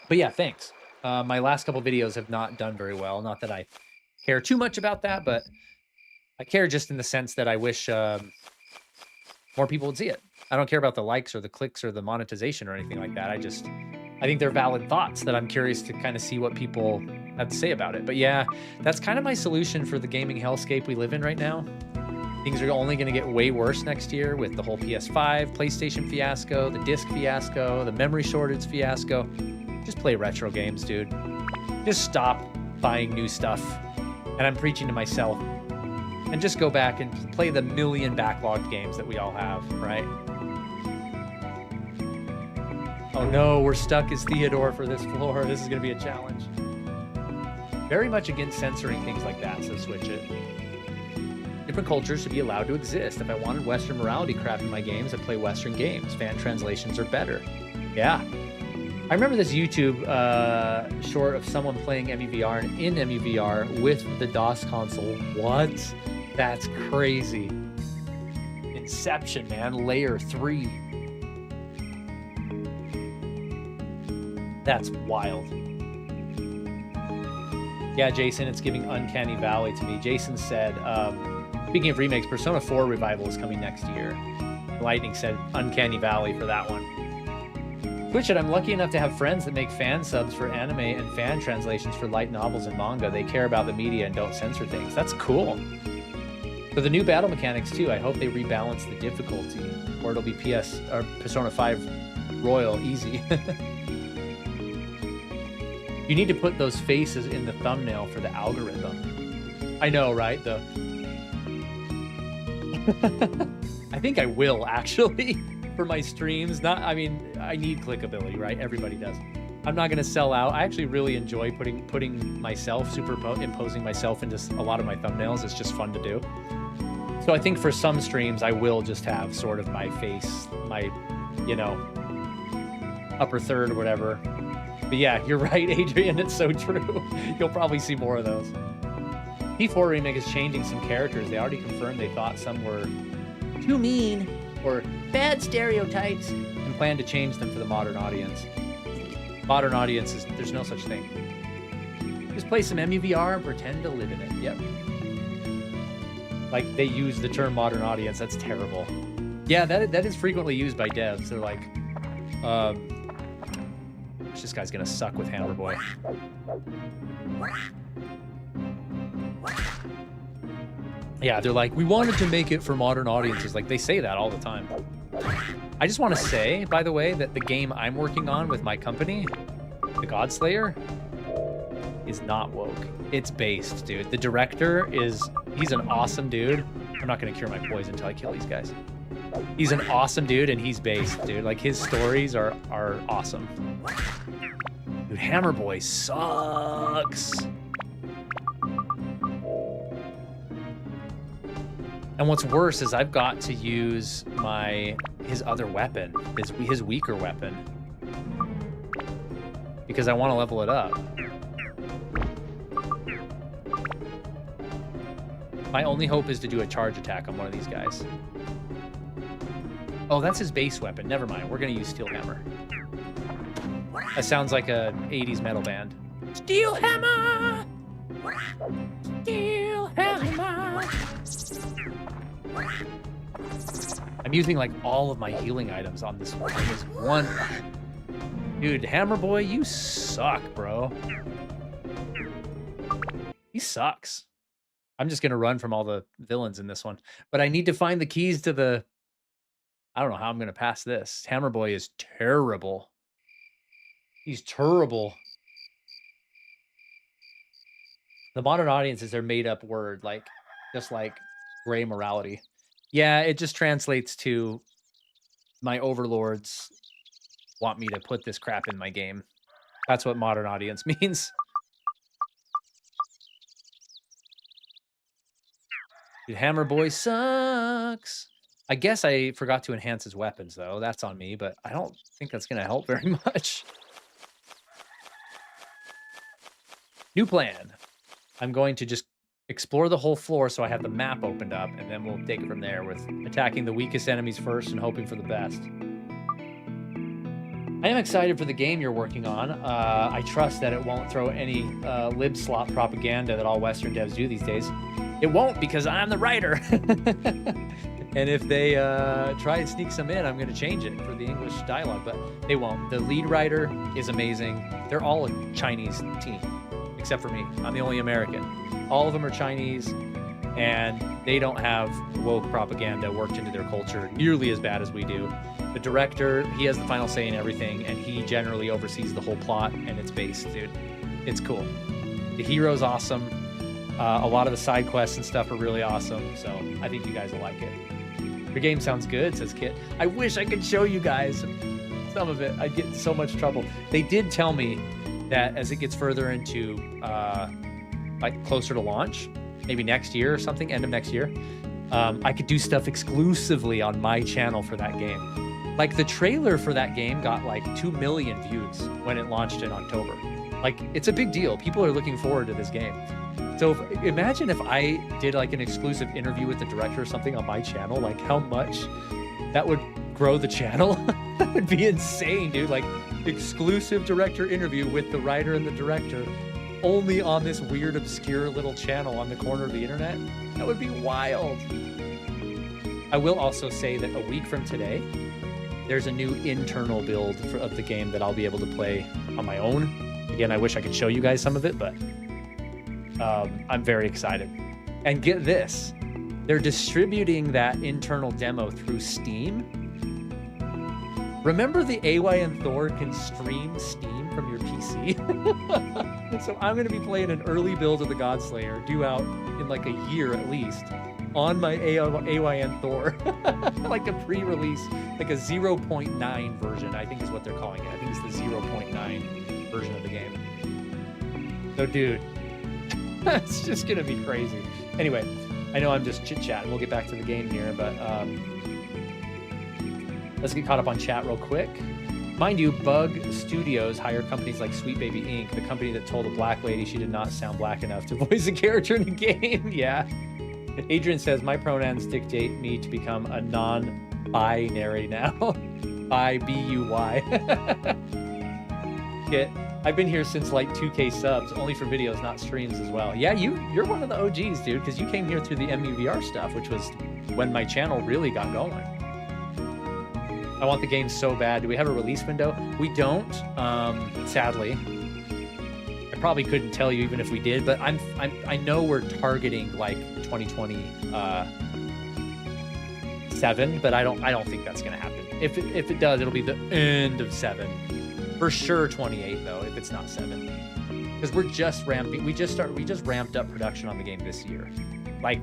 But yeah, thanks. My last couple videos have not done very well. Not that I care too much about that, but I care just in the sense that I wish more people would see it. I don't care about the likes or the clicks or the monetization or anything like that. I think they're valid thoughts that I'm curious to kind of see what people have to say about it. But yeah, that's kind of my solution for the gaming hellscape we live in right now. Things are only going to get way worse next year with the whole PS5, PlayStation fiasco, the disc fiasco, the memory shortage fiasco. Just play retro games, dude. Just stop buying new stuff. And I'm preaching to myself. And just go back and play the million backlogged games that we all have, right? Oh no, we're stuck as Theodore for this floor. This is going to be a challenge. Very much against censoring things like that, so switch it. Different cultures should be allowed to exist. If I wanted Western morality crap in my games, I'd play Western games. Fan translations are better. Yeah. I remember this YouTube short of someone playing MEVR and in MEVR with the DOS console. What? That's crazy. Inception, man. Layer 3. That's wild. Yeah, Jason, it's giving Uncanny Valley to me. Jason said, speaking of remakes, Persona 4 Revival is coming next year. Lightning said Uncanny Valley for that one. Twitch it, I'm lucky enough to have friends that make fan subs for anime and fan translations for light novels and manga. They care about the media and don't censor things. That's cool. So the new battle mechanics too, I hope they rebalance the difficulty, or it'll be Persona 5 Royal easy. You need to put those faces in the thumbnail for the algorithm. I know, right? I think I will actually for my streams. I mean, I need clickability, right? Everybody does. I'm not going to sell out. I actually really enjoy putting myself, imposing myself into a lot of my thumbnails. It's just fun to do. So I think for some streams, I will just have sort of my face, my, upper third or whatever. But yeah, you're right, Adrian. It's so true. You'll probably see more of those. P4 Remake is changing some characters. They already confirmed they thought some were too mean or bad stereotypes and plan to change them for the modern audience. Modern audiences, there's no such thing. Just play some MEVR and pretend to live in it. Yep. Like, they use the term modern audience. That's terrible. Yeah, that is frequently used by devs. They're like, this guy's gonna suck with Hammer Boy. Yeah, they're like, we wanted to make it for modern audiences. Like, they say that all the time. I just want to say, by the way, that the game I'm working on with my company, the Godslayer, is not woke. It's based, dude. The director he's an awesome dude. I'm not going to cure my poison until I kill these guys. He's an awesome dude, and he's based, dude. Like, his stories are awesome. Dude, Hammer Boy sucks. And what's worse is I've got to use his other weapon, his weaker weapon, because I want to level it up. My only hope is to do a charge attack on one of these guys. Oh, that's his base weapon. Never mind. We're going to use Steel Hammer. That sounds like a 80s metal band. Steel Hammer! Steel Hammer! I'm using like all of my healing items on this one. Dude, Hammer Boy, you suck, bro. He sucks. I'm just gonna run from all the villains in this one. But I need to find the keys to the... I don't know how I'm gonna pass this. Hammer Boy is terrible. He's terrible. The modern audience is their made-up word, like, just like gray morality. Yeah, it just translates to my overlords want me to put this crap in my game. That's what modern audience means. Dude, Hammer Boy sucks. I guess I forgot to enhance his weapons, though. That's on me, but I don't think that's going to help very much. New plan. I'm going to just explore the whole floor so I have the map opened up, and then we'll take it from there with attacking the weakest enemies first and hoping for the best. I am excited for the game you're working on. I trust that it won't throw any lib slop propaganda that all Western devs do these days. It won't, because I'm the writer. And if they try and sneak some in, I'm going to change it for the English dialogue, but they won't. The lead writer is amazing. They're all a Chinese team, except for me. I'm the only American. All of them are Chinese, and they don't have woke propaganda worked into their culture nearly as bad as we do. The director, he has the final say in everything, and he generally oversees the whole plot, and it's based, dude. It's cool. The hero's awesome. A lot of the side quests and stuff are really awesome, so I think you guys will like it. Your game sounds good, says Kit. I wish I could show you guys some of it. I'd get in so much trouble. They did tell me that as it gets further into, like, closer to launch, maybe next year or something, end of next year, I could do stuff exclusively on my channel for that game. Like, the trailer for that game got like 2 million views when it launched in October. Like, it's a big deal. People are looking forward to this game. So imagine if I did like an exclusive interview with the director or something on my channel, like how much that would grow the channel. That would be insane, dude. Like, exclusive director interview with the writer and the director only on this weird, obscure little channel on the corner of the internet. That would be wild. I will also say that a week from today, there's a new internal build of the game that I'll be able to play on my own. Again, I wish I could show you guys some of it, but I'm very excited. And get this, they're distributing that internal demo through Steam. Remember the AYN Thor can stream Steam from your PC? So I'm going to be playing an early build of the Godslayer, due out in like a year at least, on my AYN Thor. Like a pre-release, like a 0.9 version, I think is what they're calling it. I think it's the 0.9 version of the game. So dude, it's just gonna be crazy. Anyway, I know I'm just chit-chatting. We'll get back to the game here, but let's get caught up on chat real quick. Mind you, Bug Studios hire companies like Sweet Baby Inc., the company that told a black lady she did not sound black enough to voice a character in the game. Yeah. Adrian says, my pronouns dictate me to become a non-binary now. Bi, B-U-Y. I've been here since like 2K subs, only for videos, not streams as well. Yeah, you're one of the OGs, dude, because you came here through the MUVR stuff, which was when my channel really got going. I want the game so bad. Do we have a release window? We don't, sadly. I I probably couldn't tell you even if we did, but I know we're targeting like 2027, but I don't think that's gonna happen. If it does, it'll be the end of 7. For sure 28 though, if it's not 7. Because we're just ramping. We just ramped up production on the game this year. Like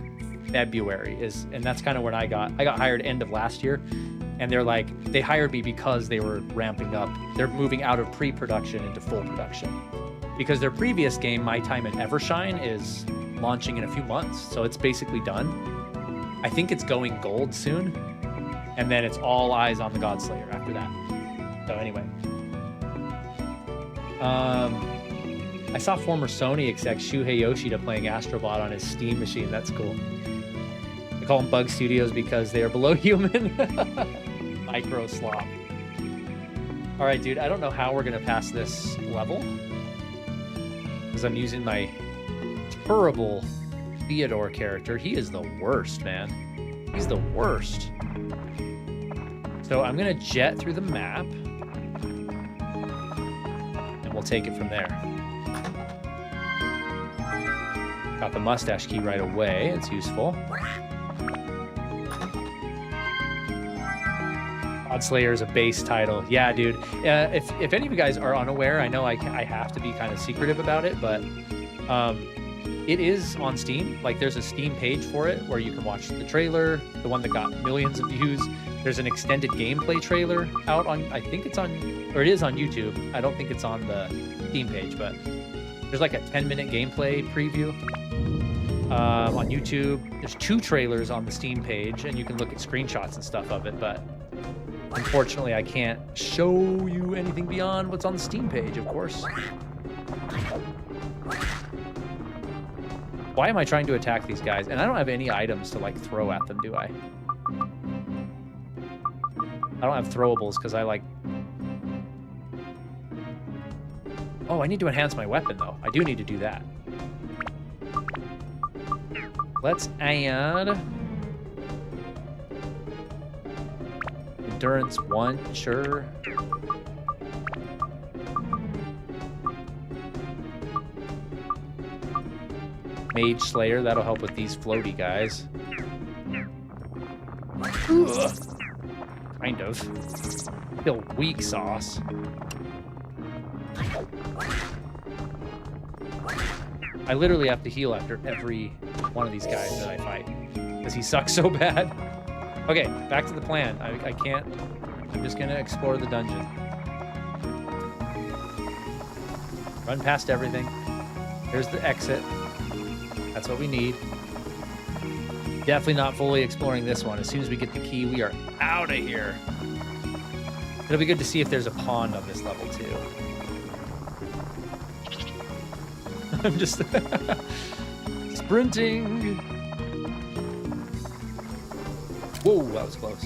February is, and that's kind of when I got hired end of last year. And they're like, they hired me because they were ramping up. They're moving out of pre-production into full production. Because their previous game, My Time at Evershine, is launching in a few months. So it's basically done. I think it's going gold soon. And then it's all eyes on the Godslayer after that. So anyway. I saw former Sony exec Shuhei Yoshida playing Astrobot on his Steam machine. That's cool. They call them Bug Studios because they are below human. Micro slop. All right, dude. I don't know how we're going to pass this level. Because I'm using my terrible Theodore character. He is the worst, man. He's the worst. So I'm going to jet through the map. And we'll take it from there. Got the mustache key right away. It's useful. Godslayer is a base title. Yeah, dude. If any of you guys are unaware, I know I have to be kind of secretive about it, but it is on Steam. Like, there's a Steam page for it where you can watch the trailer, the one that got millions of views. There's an extended gameplay trailer out on, I think it's on, or it is on YouTube. I don't think it's on the Steam page, but there's like a 10-minute gameplay preview on YouTube. There's 2 trailers on the Steam page, and you can look at screenshots and stuff of it, but unfortunately, I can't show you anything beyond what's on the Steam page, of course. Why am I trying to attack these guys? And I don't have any items to, like, throw at them, do I? I don't have throwables because I, like... Oh, I need to enhance my weapon, though. I do need to do that. Let's add... Endurance 1, sure. Mage Slayer, that'll help with these floaty guys. Ugh. Kind of. Still weak sauce. I literally have to heal after every one of these guys that I fight, because he sucks so bad. Okay, back to the plan. I can't... I'm just gonna explore the dungeon. Run past everything. There's the exit. That's what we need. Definitely not fully exploring this one. As soon as we get the key, we are out of here. It'll be good to see if there's a pond on this level, too. I'm just... sprinting! Whoa, that was close.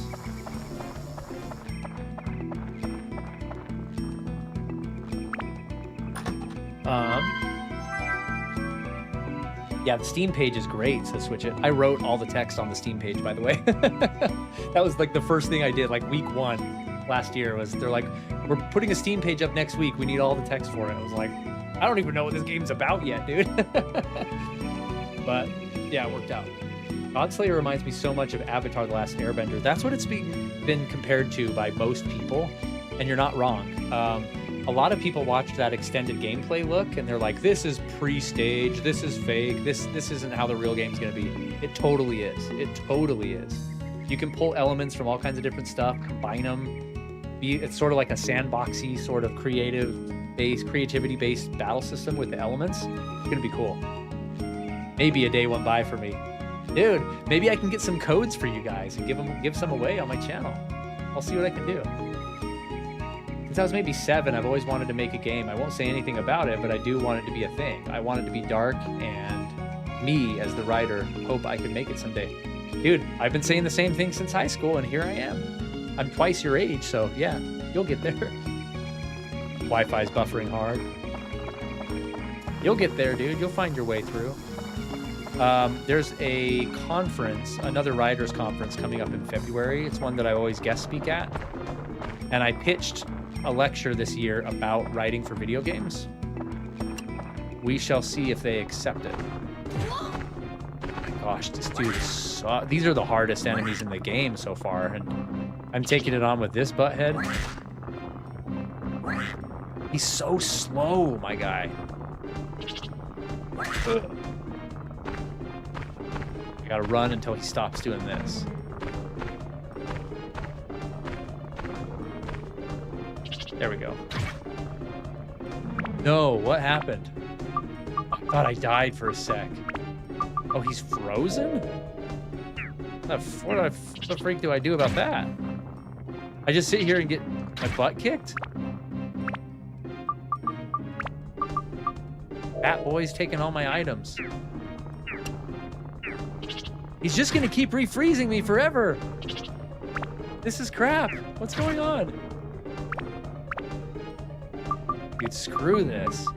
Yeah, the Steam page is great, so switch it. I wrote all the text on the Steam page, by the way. That was like the first thing I did, like week 1 last year, was they're like, we're putting a Steam page up next week. We need all the text for it. I was like, I don't even know what this game's about yet, dude. But yeah, it worked out. Godslayer reminds me so much of Avatar: The Last Airbender. That's what it's been compared to by most people, and you're not wrong. A lot of people watch that extended gameplay look, and they're like, this is pre-stage, this is fake, this isn't how the real game's gonna be. It totally is. It totally is. You can pull elements from all kinds of different stuff, combine them. It's sort of like a sandboxy sort of creativity-based battle system with the elements. It's gonna be cool. Maybe a day went by for me. Dude, maybe I can get some codes for you guys and give some away on my channel. I'll see what I can do. Since I was maybe 7, I've always wanted to make a game. I won't say anything about it, but I do want it to be a thing. I want it to be dark, and me, as the writer, hope I can make it someday. Dude, I've been saying the same thing since high school, and here I am. I'm twice your age, so yeah, you'll get there. Wi-Fi's buffering hard. You'll get there, dude. You'll find your way through. There's a conference, another writers conference coming up in February. It's one that I always guest speak at. And I pitched a lecture this year about writing for video games. We shall see if they accept it. Oh my gosh, this dude is so... These are the hardest enemies in the game so far, and I'm taking it on with this butthead. He's so slow, my guy. Ugh. I gotta run until he stops doing this. There we go. No, what happened? I thought I died for a sec. Oh, he's frozen? What the freak do I do about that? I just sit here and get my butt kicked? That boy's taking all my items. He's just gonna keep refreezing me forever. This is crap. What's going on? Dude, screw this.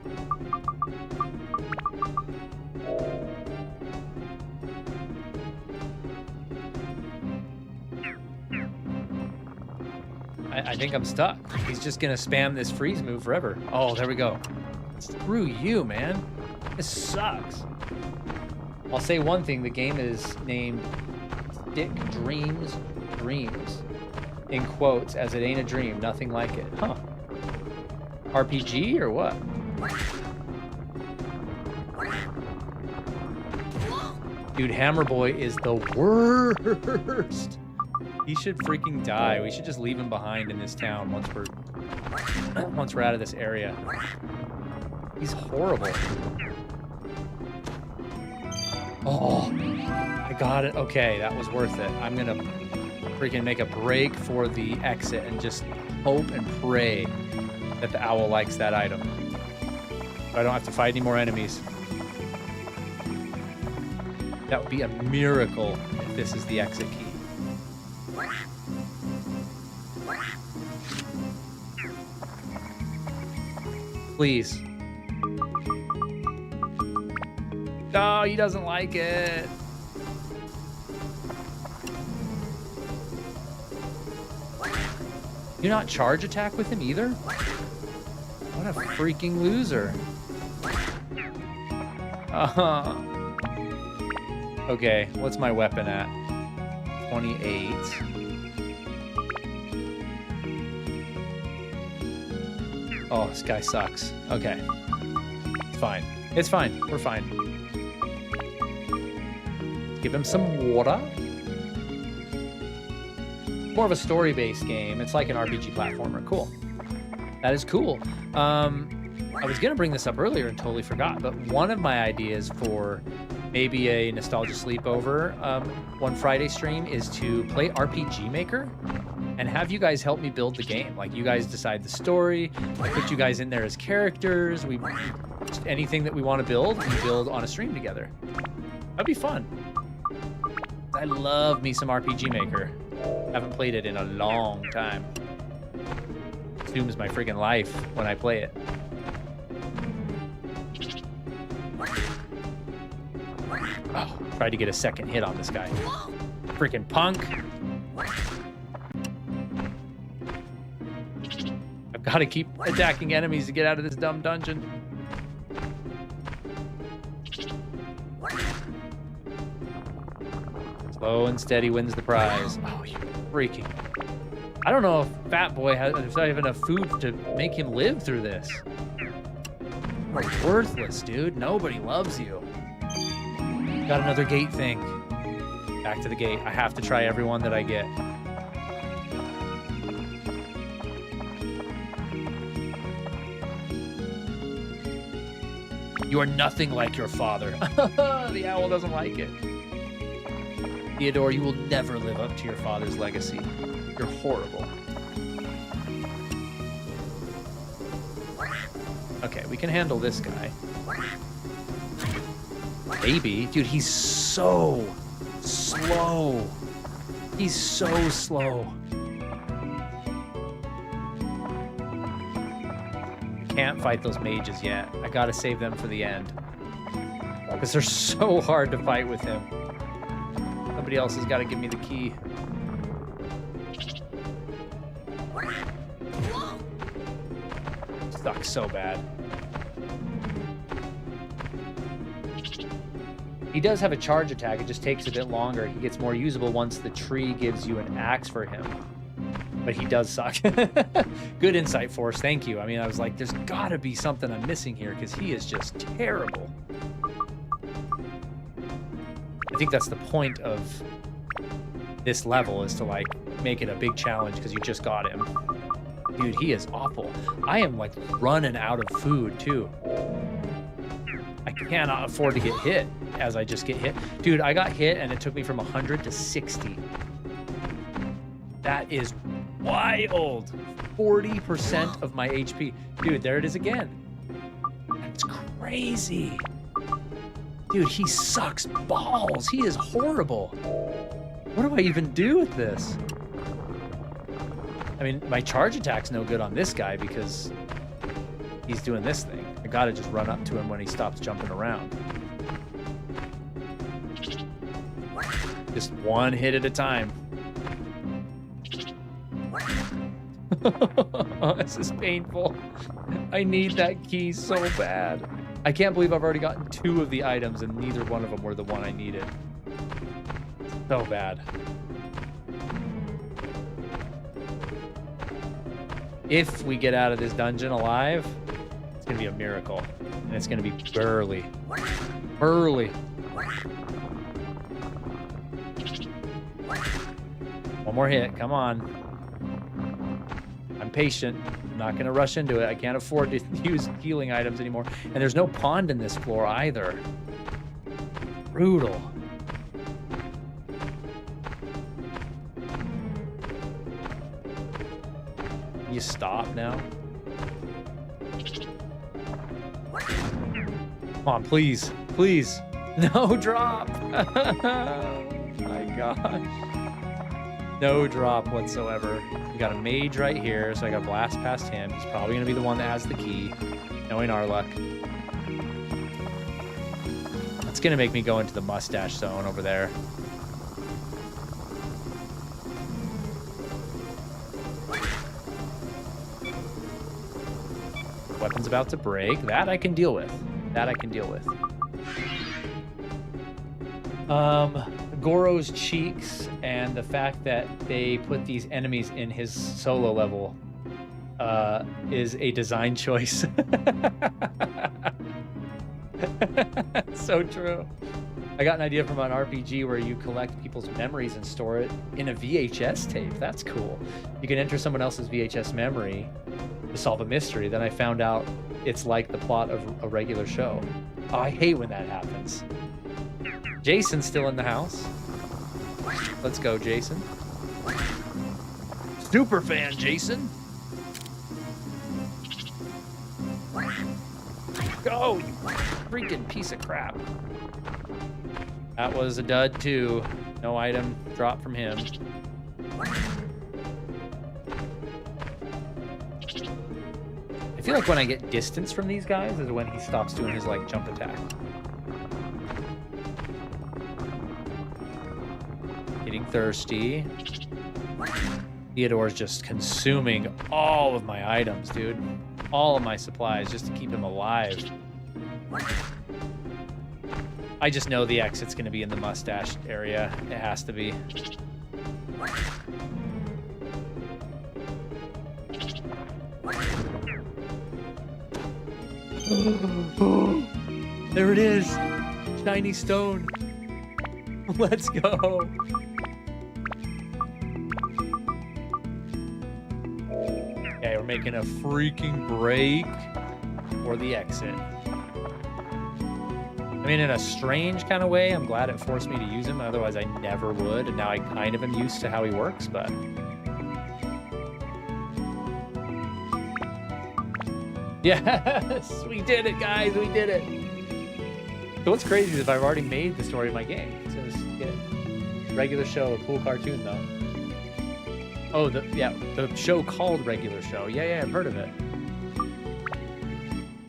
I think I'm stuck. He's just gonna spam this freeze move forever. Oh, there we go. Screw you, man. This sucks. I'll say one thing, the game is named Stick Dreams Dreams. In quotes, as it ain't a dream, nothing like it. Huh. RPG or what? Dude, Hammer Boy is the worst. He should freaking die. We should just leave him behind in this town once we're out of this area. He's horrible. Oh, I got it. Okay, that was worth it. I'm gonna freaking make a break for the exit and just hope and pray that the owl likes that item. I don't have to fight any more enemies. That would be a miracle if this is the exit key. Please. No, he doesn't like it. You not charge attack with him either? What a freaking loser. Okay, what's my weapon at? 28. Oh, this guy sucks. Okay. It's fine. It's fine. We're fine. Give him some water. More of a story-based game. It's like an RPG platformer. Cool. That is cool. I was going to bring this up earlier and totally forgot, but one of my ideas for maybe a nostalgia sleepover one Friday stream is to play RPG Maker and have you guys help me build the game. Like, you guys decide the story, I put you guys in there as characters, just anything that we want to build, we build on a stream together. That'd be fun. I love me some RPG Maker. Haven't played it in a long time. Consumes my friggin' life when I play it. Oh, tried to get a second hit on this guy. Freaking punk. I've got to keep attacking enemies to get out of this dumb dungeon. Slow and steady wins the prize. Oh, you freaking... I don't know if Fat Boy has have enough food to make him live through this. You're worthless, dude. Nobody loves you. Got another gate thing. Back to the gate. I have to try everyone that I get. You are nothing like your father. The owl doesn't like it. Theodore, you will never live up to your father's legacy. You're horrible. Okay, we can handle this guy. Maybe. Dude, he's so slow. He's so slow. I can't fight those mages yet. I gotta save them for the end. Because they're so hard to fight with him. Somebody else has got to give me the key. Stuck so bad. He does have a charge attack. It just takes a bit longer. He gets more usable once the tree gives you an axe for him. But he does suck. Good insight, Force. Thank you. I mean, I was like, there's got to be something I'm missing here because he is just terrible. I think that's the point of this level, is to, like, make it a big challenge because you just got him. Dude, he is awful. I am, like, running out of food, too. I cannot afford to get hit as I just get hit. Dude, I got hit and it took me from 100 to 60. That is wild. 40% of my HP. Dude, there it is again. That's crazy. Dude, he sucks balls. He is horrible. What do I even do with this? I mean, my charge attack's no good on this guy because he's doing this thing. I gotta just run up to him when he stops jumping around. Just one hit at a time. Oh, this is painful. I need that key so bad. I can't believe I've already gotten 2 of the items and neither one of them were the one I needed. So bad. If we get out of this dungeon alive, it's gonna be a miracle. And it's gonna be burly. Burly. One more hit, come on. I'm patient. I'm not gonna rush into it. I can't afford to use healing items anymore. And there's no pond in this floor either. Brutal. You stop now? Come on, please. Please. No drop. My gosh. No drop whatsoever. We got a mage right here, so I got to blast past him. He's probably going to be the one that has the key, knowing our luck. That's going to make me go into the mustache zone over there. Weapon's about to break. That I can deal with. That I can deal with. Goro's cheeks and the fact that they put these enemies in his solo level is a design choice. So true. I got an idea from an RPG where you collect people's memories and store it in a VHS tape. That's cool. You can enter someone else's VHS memory to solve a mystery. Then I found out it's like the plot of a regular show. Oh, I hate when that happens. Jason's still in the house. Let's go, Jason. Super fan, Jason. Go, you freaking piece of crap. That was a dud, too. No item drop from him. I feel like when I get distance from these guys is when he stops doing his, like, jump attack. Getting thirsty. Theodore's just consuming all of my items, dude. All of my supplies just to keep him alive. I just know the exit's going to be in the mustache area. It has to be. There it is. Shiny stone. Let's go. Okay, we're making a freaking break for the exit. I mean, in a strange kind of way, I'm glad it forced me to use him. Otherwise, I never would. And now I kind of am used to how he works, but... Yes! We did it, guys! We did it! So what's crazy is I've already made the story of my game. It says, yeah, regular show, a cool cartoon, though. Oh, the show called Regular Show. Yeah, I've heard of it.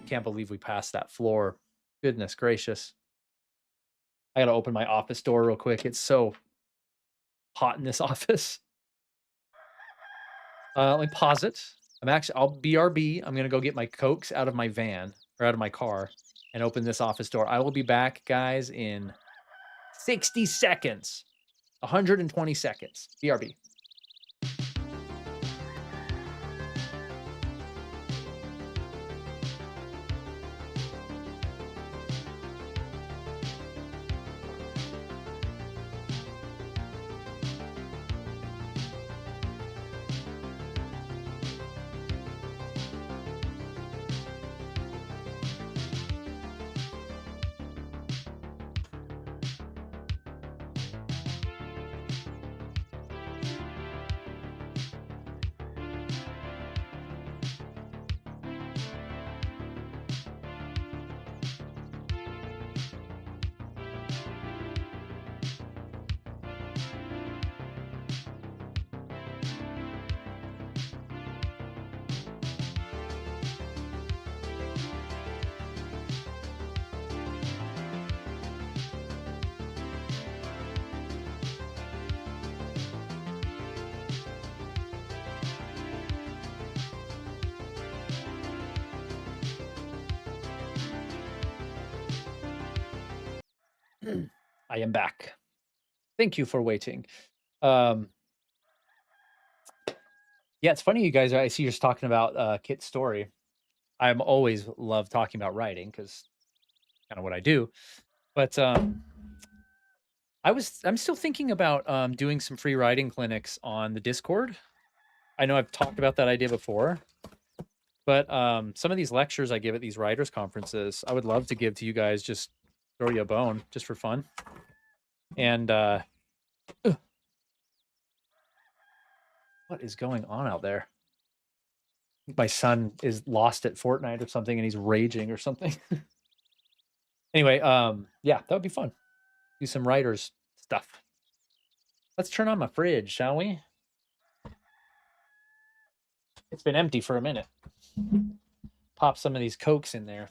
Can't believe we passed that floor. Goodness gracious. I gotta open my office door real quick. It's so hot in this office. Let me pause it. I'll BRB. I'm gonna go get my Cokes out of my van, or out of my car, and open this office door. I will be back, guys, in 60 seconds. 120 seconds. BRB. I am back. Thank you for waiting. Yeah, it's funny you guys. I see you're just talking about Kit's story. I'm always love talking about writing because kind of what I do. But I'm still thinking about doing some free writing clinics on the Discord. I know I've talked about that idea before, but some of these lectures I give at these writers conferences, I would love to give to you guys. Just throw you a bone, just for fun. And what is going on out there? My son is lost at Fortnite or something, and he's raging or something. Anyway, yeah, that would be fun. Do some writers stuff. Let's turn on my fridge, shall we? It's been empty for a minute. Pop some of these Cokes in there.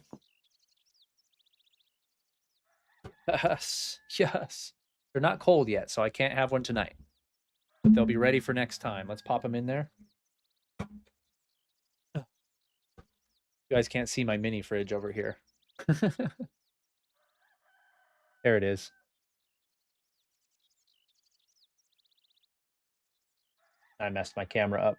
Yes, yes. They're not cold yet, so I can't have one tonight. But they'll be ready for next time. Let's pop them in there. You guys can't see my mini fridge over here. There it is. I messed my camera up.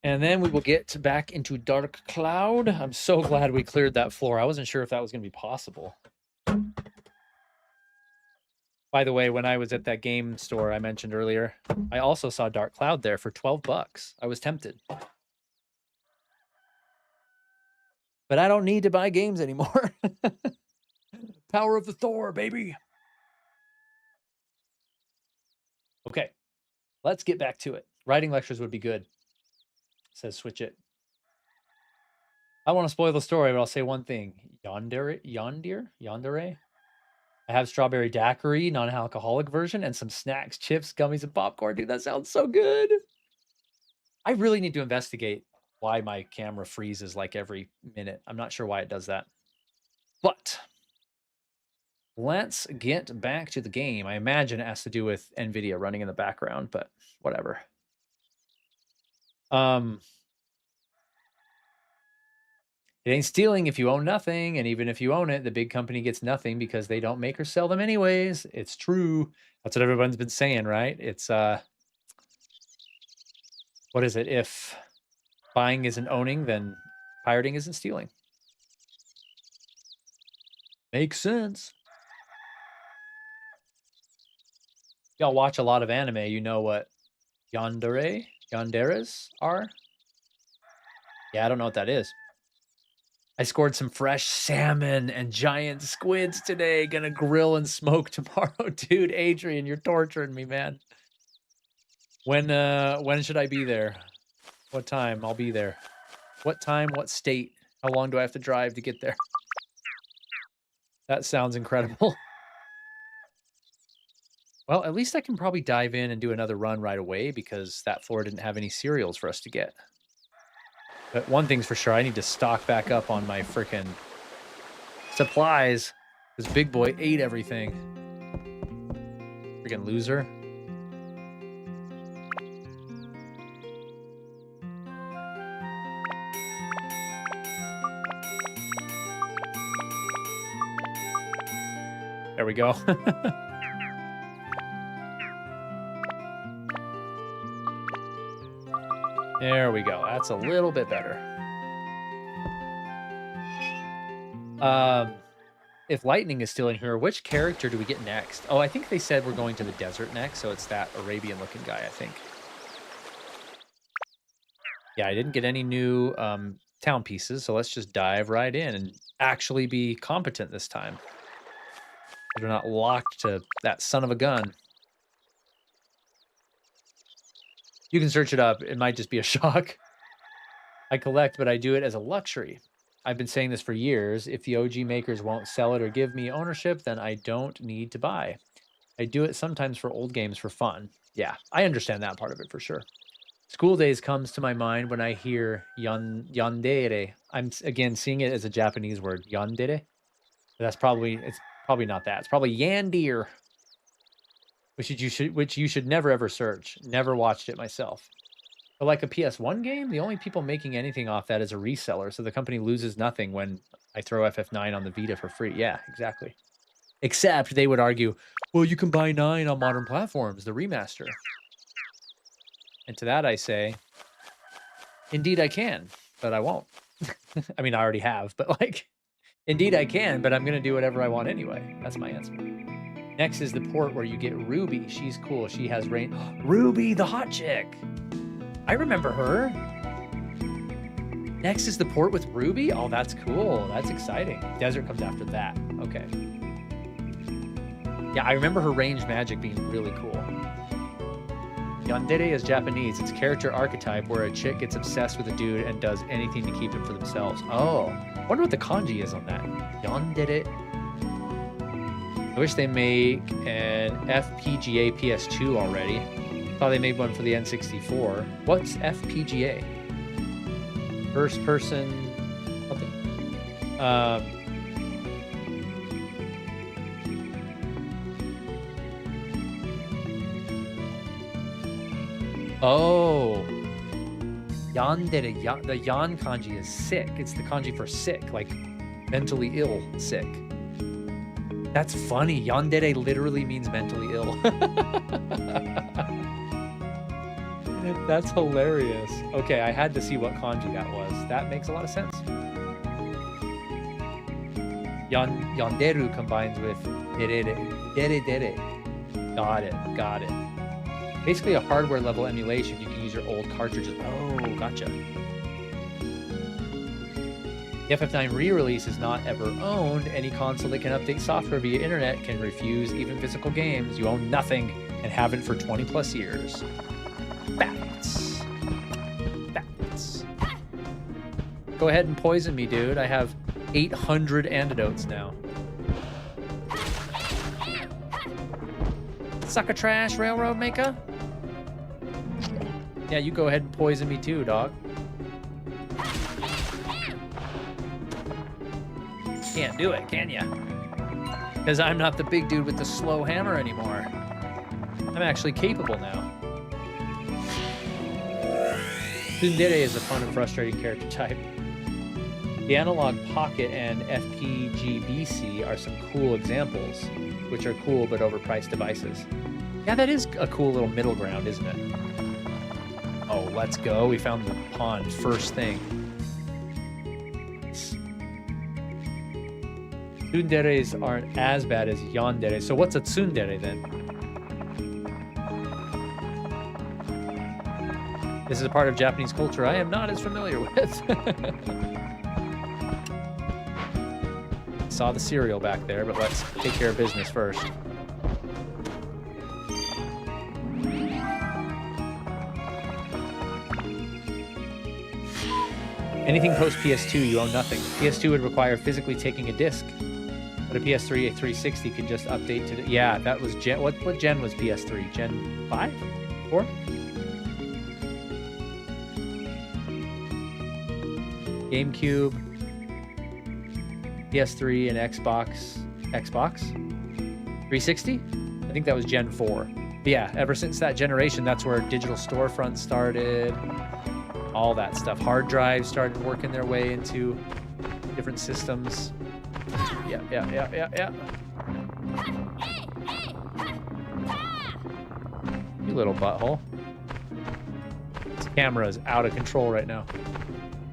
And then we will get back into Dark Cloud. I'm so glad we cleared that floor. I wasn't sure if that was going to be possible. By the way, when I was at that game store I mentioned earlier, I also saw Dark Cloud there for 12 bucks. I was tempted. But I don't need to buy games anymore. Power of the Thor, baby. Okay, let's get back to it. Writing lectures would be good. Says switch it. I want to spoil the story, but I'll say one thing. Yandere? I have strawberry daiquiri, non-alcoholic version, and some snacks, chips, gummies, and popcorn. Dude, that sounds so good. I really need to investigate why my camera freezes like every minute. I'm not sure why it does that. But let's get back to the game. I imagine it has to do with NVIDIA running in the background, but whatever. It ain't stealing if you own nothing, and even if you own it, the big company gets nothing because they don't make or sell them anyways. It's true. That's what everyone's been saying, right? It's what is it? If buying isn't owning, then pirating isn't stealing. Makes sense. Y'all watch a lot of anime, you know what yanderes are? Yeah, I don't know what that is. I scored some fresh salmon and giant squids today. Gonna grill and smoke tomorrow. Dude, Adrian, you're torturing me, man. When should I be there? What time? I'll be there. What time? What state? How long do I have to drive to get there? That sounds incredible. Well, at least I can probably dive in and do another run right away because that floor didn't have any cereals for us to get. But one thing's for sure, I need to stock back up on my frickin' supplies. This big boy ate everything. Freaking loser. There we go. There we go. That's a little bit better. If Lightning is still in here, which character do we get next? Oh, I think they said we're going to the desert next, so it's that Arabian-looking guy, I think. Yeah, I didn't get any new town pieces, so let's just dive right in and actually be competent this time. We're not locked to that son of a gun. You can search it up. It might just be a shock. I collect, but I do it as a luxury. I've been saying this for years. If the OG makers won't sell it or give me ownership, then I don't need to buy. I do it sometimes for old games for fun. Yeah, I understand that part of it for sure. School days comes to my mind when I hear yandere. I'm again seeing it as a Japanese word, yandere. It's probably not that. It's probably yandeer, which you should never ever search. Never watched it myself. But like a PS1 game, the only people making anything off that is a reseller, so the company loses nothing when I throw FF9 on the Vita for free. Yeah, exactly. Except they would argue, well, you can buy 9 on modern platforms, the remaster. And to that I say, indeed I can, but I won't. I mean, I already have, but like, indeed I can, but I'm going to do whatever I want anyway. That's my answer. Next is the port where you get Ruby. She's cool. She has rain. Ruby, the hot chick. I remember her. Next is the port with Ruby. Oh, that's cool. That's exciting. Desert comes after that. Okay. Yeah, I remember her ranged magic being really cool. Yandere is Japanese. It's character archetype where a chick gets obsessed with a dude and does anything to keep him for themselves. Oh, I wonder what the kanji is on that. Yandere. I wish they make an FPGA PS2 already. Thought they made one for the N64. What's FPGA? First person something. Oh. Yandere. The yan kanji is sick. It's the kanji for sick, like mentally ill sick. That's funny. Yandere literally means mentally ill. That's hilarious. Okay, I had to see what kanji that was. That makes a lot of sense. Yanderu combines with derere. Dere. Got it. Basically a hardware level emulation. You can use your old cartridges. Oh, gotcha. The FF9 re-release is not ever owned. Any console that can update software via internet can refuse even physical games. You own nothing and haven't for 20 plus years. Facts. Go ahead and poison me, dude. I have 800 antidotes now. Sucker trash, railroad maker. Yeah, you go ahead and poison me too, dog. Can't do it, can ya? Because I'm not the big dude with the slow hammer anymore. I'm actually capable now. Tsundere is a fun and frustrating character type. The Analog Pocket and FPGBC are some cool examples, which are cool but overpriced devices. Yeah, that is a cool little middle ground, isn't it? Oh, let's go. We found the pond first thing. Tsunderes aren't as bad as yandere. So what's a tsundere then? This is a part of Japanese culture I am not as familiar with. Saw the cereal back there, but let's take care of business first. Anything post PS2, you own nothing. PS2 would require physically taking a disc, but a PS3, a 360 could just update to the... Yeah, that was Gen... What gen was PS3? Gen 5? 4? GameCube, PS3, and Xbox 360? I think that was Gen 4. But yeah, ever since that generation, that's where digital storefronts started. All that stuff. Hard drives started working their way into different systems. Yeah. You little butthole. This camera is out of control right now.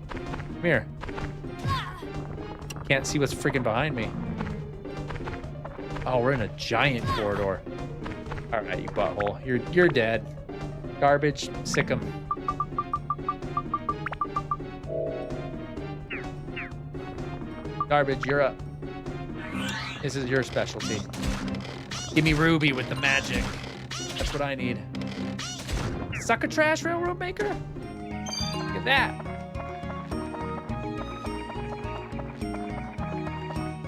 Come here. Can't see what's freaking behind me. Oh, we're in a giant corridor. All right, you butthole. You're dead. Garbage. Sick 'em. Garbage, you're up. This is your specialty. Give me Ruby with the magic. That's what I need. Sucker trash, railroad maker? Look at that.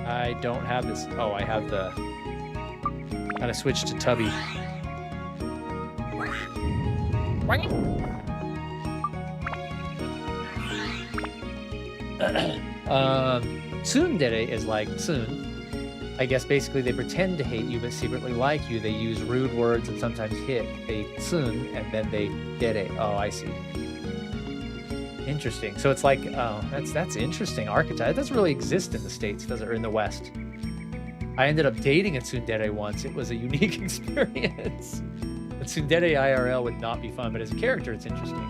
I don't have this. Oh, I have the... Gotta switch to Tubby. Tsundere is like Tsun. I guess basically they pretend to hate you but secretly like you. They use rude words and sometimes hit. They Tsun and then they dere. Oh, I see. Interesting. So it's like, oh, that's interesting archetype. It doesn't really exist in the States, does it? Or in the West. I ended up dating a tsundere once. It was a unique experience. A tsundere IRL would not be fun, but as a character, it's interesting.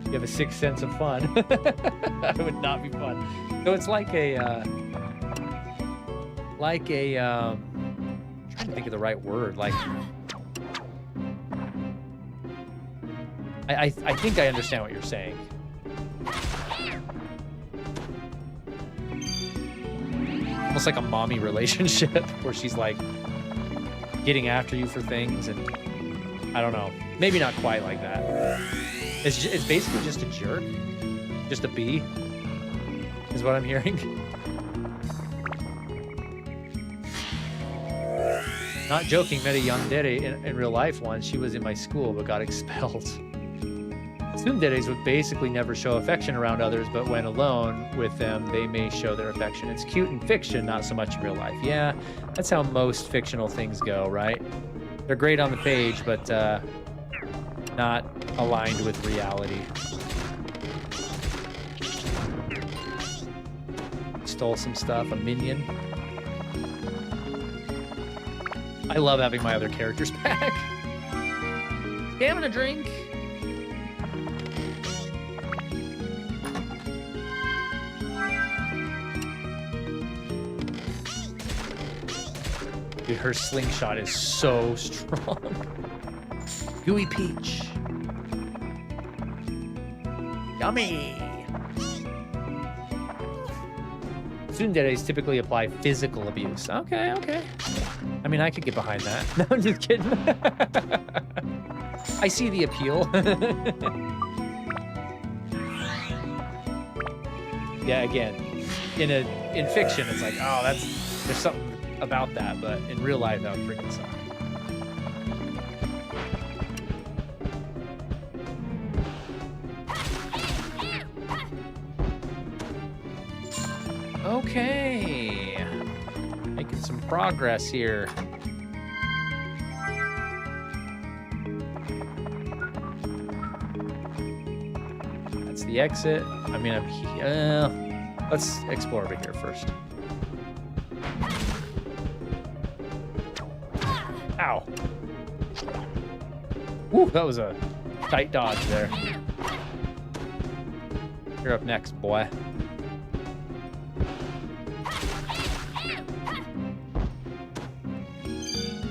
You have a sixth sense of fun. It would not be fun. So it's like a, I'm trying to think of the right word. Like, I think I understand what you're saying. Almost like a mommy relationship where she's like getting after you for things, and I don't know, maybe not quite like that. It's basically just a jerk, just a bee, is what I'm hearing. Not joking, met a yandere in real life once. She was in my school but got expelled. Tsunderes would basically never show affection around others, but when alone with them, they may show their affection. It's cute in fiction, not so much in real life. Yeah, that's how most fictional things go, right? They're great on the page, but not aligned with reality. Stole some stuff, a minion. I love having my other characters back. Stamina drink. Dude, her slingshot is so strong. Gooey peach. Yummy. Tsunderes typically apply physical abuse. Okay, okay. I mean, I could get behind that. No, I'm just kidding. I see the appeal. Yeah, again, in fiction, it's like, oh, there's something about that, but in real life, that would freaking suck. Okay, making some progress here. That's the exit. I mean, let's explore over here first. Ow. Woo, that was a tight dodge there. You're up next, boy.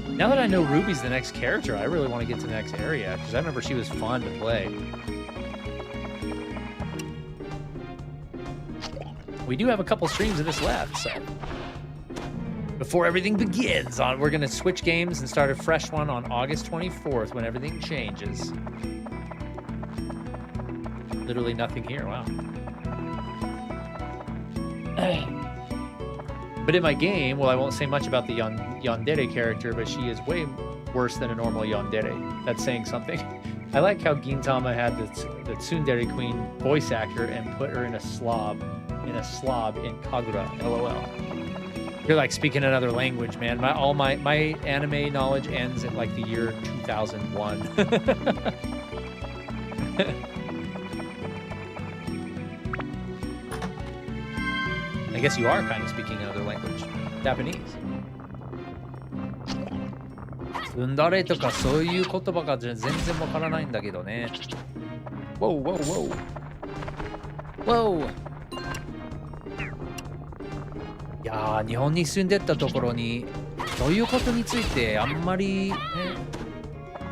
Now that I know Ruby's the next character, I really want to get to the next area, because I remember she was fun to play. We do have a couple streams of this left, so... Before everything begins, we're going to switch games and start a fresh one on August 24th when everything changes. Literally nothing here, wow. But in my game, well, I won't say much about the yandere character, but she is way worse than a normal yandere. That's saying something. I like how Gintama had the tsundere queen voice actor and put her in a slob in Kagura, LOL. You're like speaking another language, man. My anime knowledge ends at like the year 2001. I guess you are kind of speaking another language. Japanese. うんだれとかそういう言葉が全然わからないんだけどね。Whoa, whoa, whoa. Whoa! いやー、日本に住んでたところに、そういうことについてあんまりね、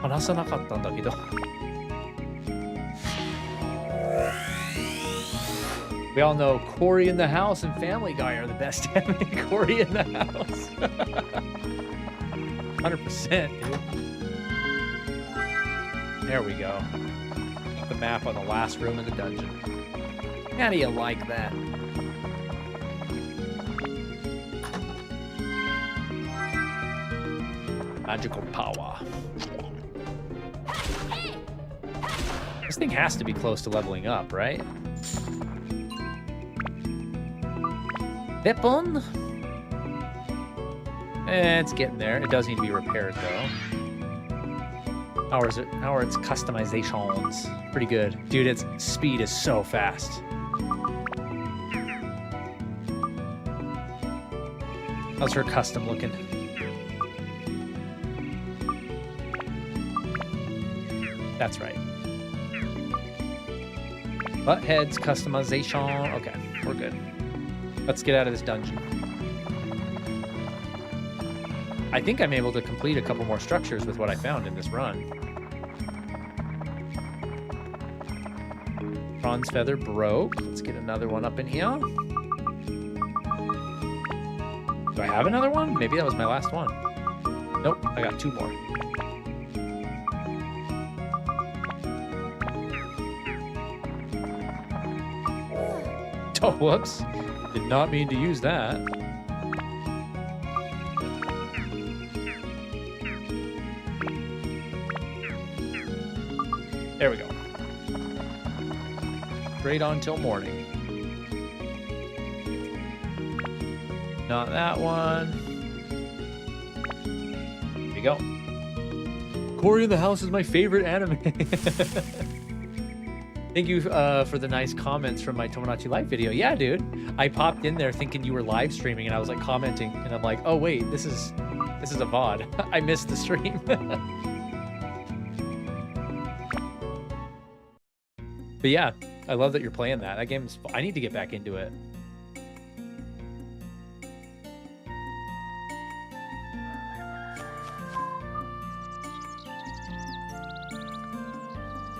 話さなかったんだけど。We all know Corey in the House and Family Guy are the best anime. Corey in the House. 100%, dude. There we go. Got the map on the last room in the dungeon. How do you like that? Magical power. This thing has to be close to leveling up, right? Weapon? It's getting there. It does need to be repaired, though. How are its customizations? Pretty good. Dude, its speed is so fast. How's her custom looking? That's right. Butthead's customization. Okay, we're good. Let's get out of this dungeon. I think I'm able to complete a couple more structures with what I found in this run. Bronze feather broke. Let's get another one up in here. Do I have another one? Maybe that was my last one. Nope, I got 2 more. Oh, whoops. Did not mean to use that. There we go. Straight on till morning. Not that one. There we go. Corey in the House is my favorite anime. Thank you for the nice comments from my Tomodachi Life video. Yeah, dude. I popped in there thinking you were live streaming, and I was like commenting, and I'm like, oh wait, this is a VOD. I missed the stream. But yeah, I love that you're playing that. That game's I need to get back into it.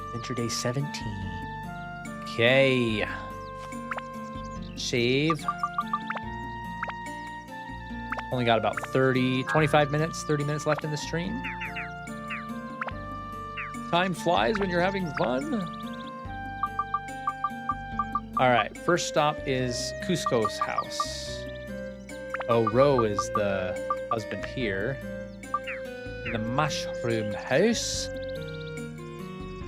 Adventure Day 17. Okay. Save. Only got about 25 minutes, 30 minutes left in the stream. Time flies when you're having fun. All right, first stop is Cusco's house. Oh, Ro is the husband here. The mushroom house.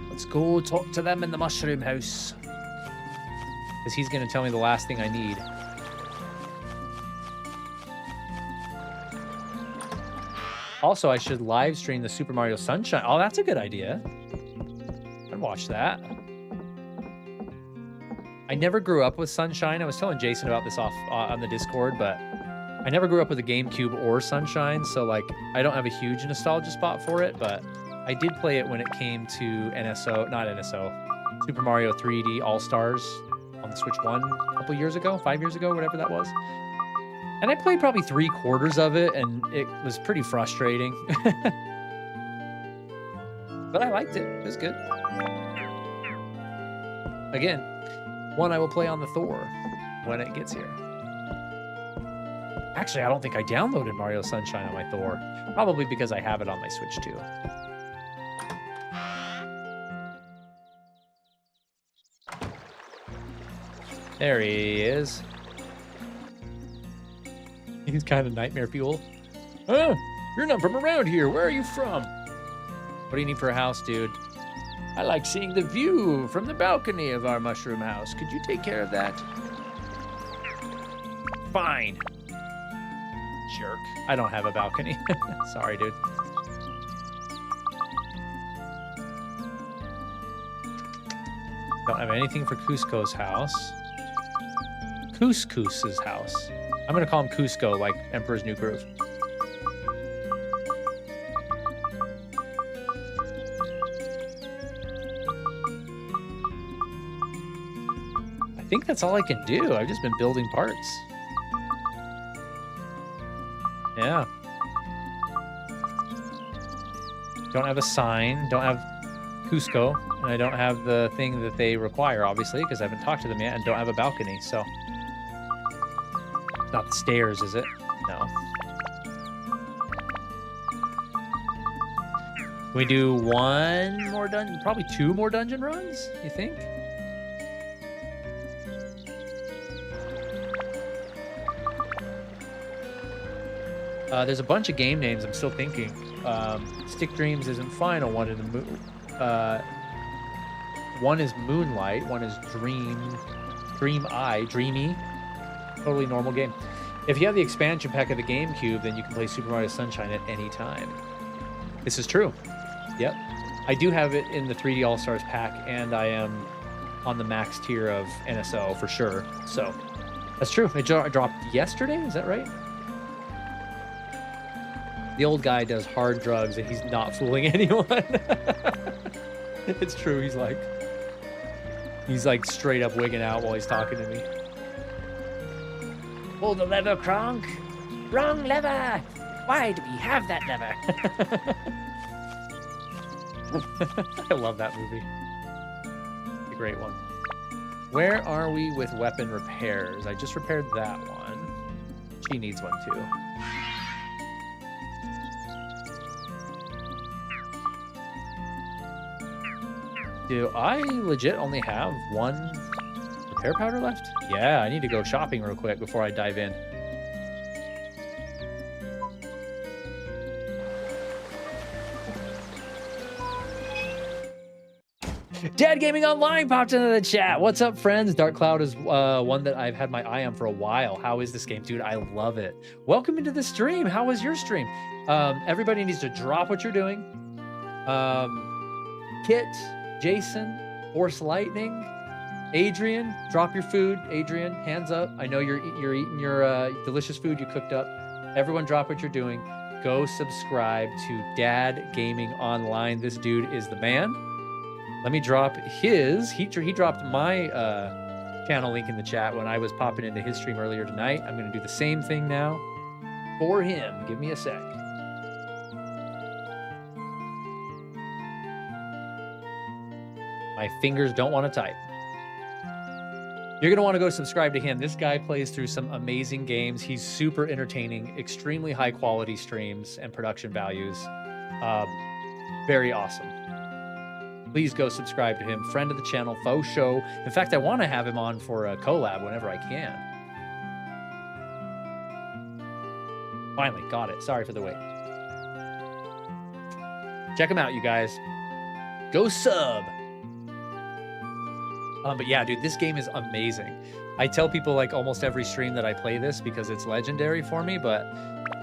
Let's go talk to them in the mushroom house. Because he's going to tell me the last thing I need. Also, I should live stream the Super Mario Sunshine. Oh, that's a good idea. I'd watch that. I never grew up with Sunshine. I was telling Jason about this on the Discord, but I never grew up with a GameCube or Sunshine, so like I don't have a huge nostalgia spot for it, but I did play it when it came to Super Mario 3D All-Stars on the Switch 1 a couple years ago, 5 years ago, whatever that was. And I played probably 3/4 of it, and it was pretty frustrating. But I liked it. It was good. Again, one I will play on the Thor when it gets here. Actually, I don't think I downloaded Mario Sunshine on my Thor. Probably because I have it on my Switch too. There he is. He's kind of nightmare fuel. Oh, you're not from around here. Where are you from? What do you need for a house, dude? I like seeing the view from the balcony of our mushroom house. Could you take care of that? Fine. Jerk. I don't have a balcony. Sorry, dude. Don't have anything for Cusco's house. Couscous's house. I'm gonna call him Cusco, like Emperor's New Groove. think that's all I can do. I've just been building parts. Yeah. Don't have a sign, don't have Cusco, and I don't have the thing that they require, obviously, because I haven't talked to them yet, and don't have a balcony, so. It's not the stairs, is it? No. Can we do one more dungeon? Probably 2 more dungeon runs, you think? There's a bunch of game names I'm still thinking. Stick Dreams isn't final. One in the one is Moonlight. One is Dream Eye, Dreamy. Totally normal game. If you have the expansion pack of the GameCube, then you can play Super Mario Sunshine at any time. This is true. Yep. I do have it in the 3D All-Stars pack, and I am on the max tier of NSO for sure. So that's true. It dropped yesterday. Is that right? The old guy does hard drugs and he's not fooling anyone. It's true. He's like straight up wigging out while he's talking to me. Pull the lever, Kronk. Wrong lever. Why do we have that lever? I love that movie. It's a great one. Where are we with weapon repairs? I just repaired that one. She needs one too. Do I legit only have 1 repair powder left? Yeah, I need to go shopping real quick before I dive in. Dad Gaming Online popped into the chat. What's up, friends? Dark Cloud is one that I've had my eye on for a while. How is this game? Dude, I love it. Welcome into the stream. How was your stream? Everybody needs to drop what you're doing. Kit, Jason, Force Lightning, Adrian, drop your food. Adrian, hands up. I know you're eating your delicious food you cooked up. Everyone drop what you're doing. Go subscribe to Dad Gaming Online. This dude is the man. Let me drop his. He dropped my channel link in the chat when I was popping into his stream earlier tonight. I'm going to do the same thing now for him. Give me a sec. My fingers don't want to type. You're going to want to go subscribe to him. This guy plays through some amazing games. He's super entertaining, extremely high quality streams and production values. Very awesome. Please go subscribe to him. Friend of the channel, faux show. In fact, I want to have him on for a collab whenever I can. Finally, got it. Sorry for the wait. Check him out, you guys. Go sub. But yeah, dude, this game is amazing. I tell people like almost every stream that I play this because it's legendary for me, but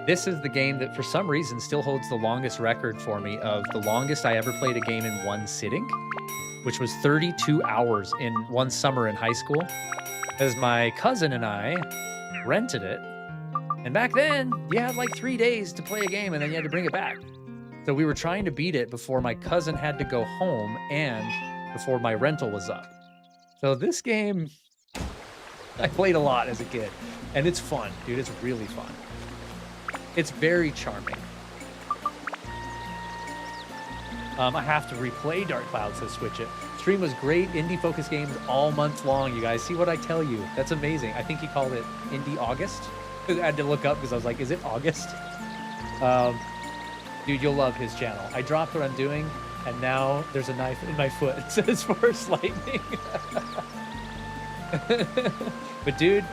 this is the game that for some reason still holds the longest record for me of the longest I ever played a game in one sitting, which was 32 hours in one summer in high school, as my cousin and I rented it. And back then, you had like 3 days to play a game and then you had to bring it back. So we were trying to beat it before my cousin had to go home and before my rental was up. So this game, I played a lot as a kid, and it's fun, dude. It's really fun. It's very charming. I have to replay Dark Cloud, so switch it. Stream was great. Indie-focused games all month long, you guys. See what I tell you. That's amazing. I think he called it Indie August. I had to look up because I was like, is it August? Dude, you'll love his channel. I dropped what I'm doing, and now there's a knife in my foot. It says Force Lightning. But dude,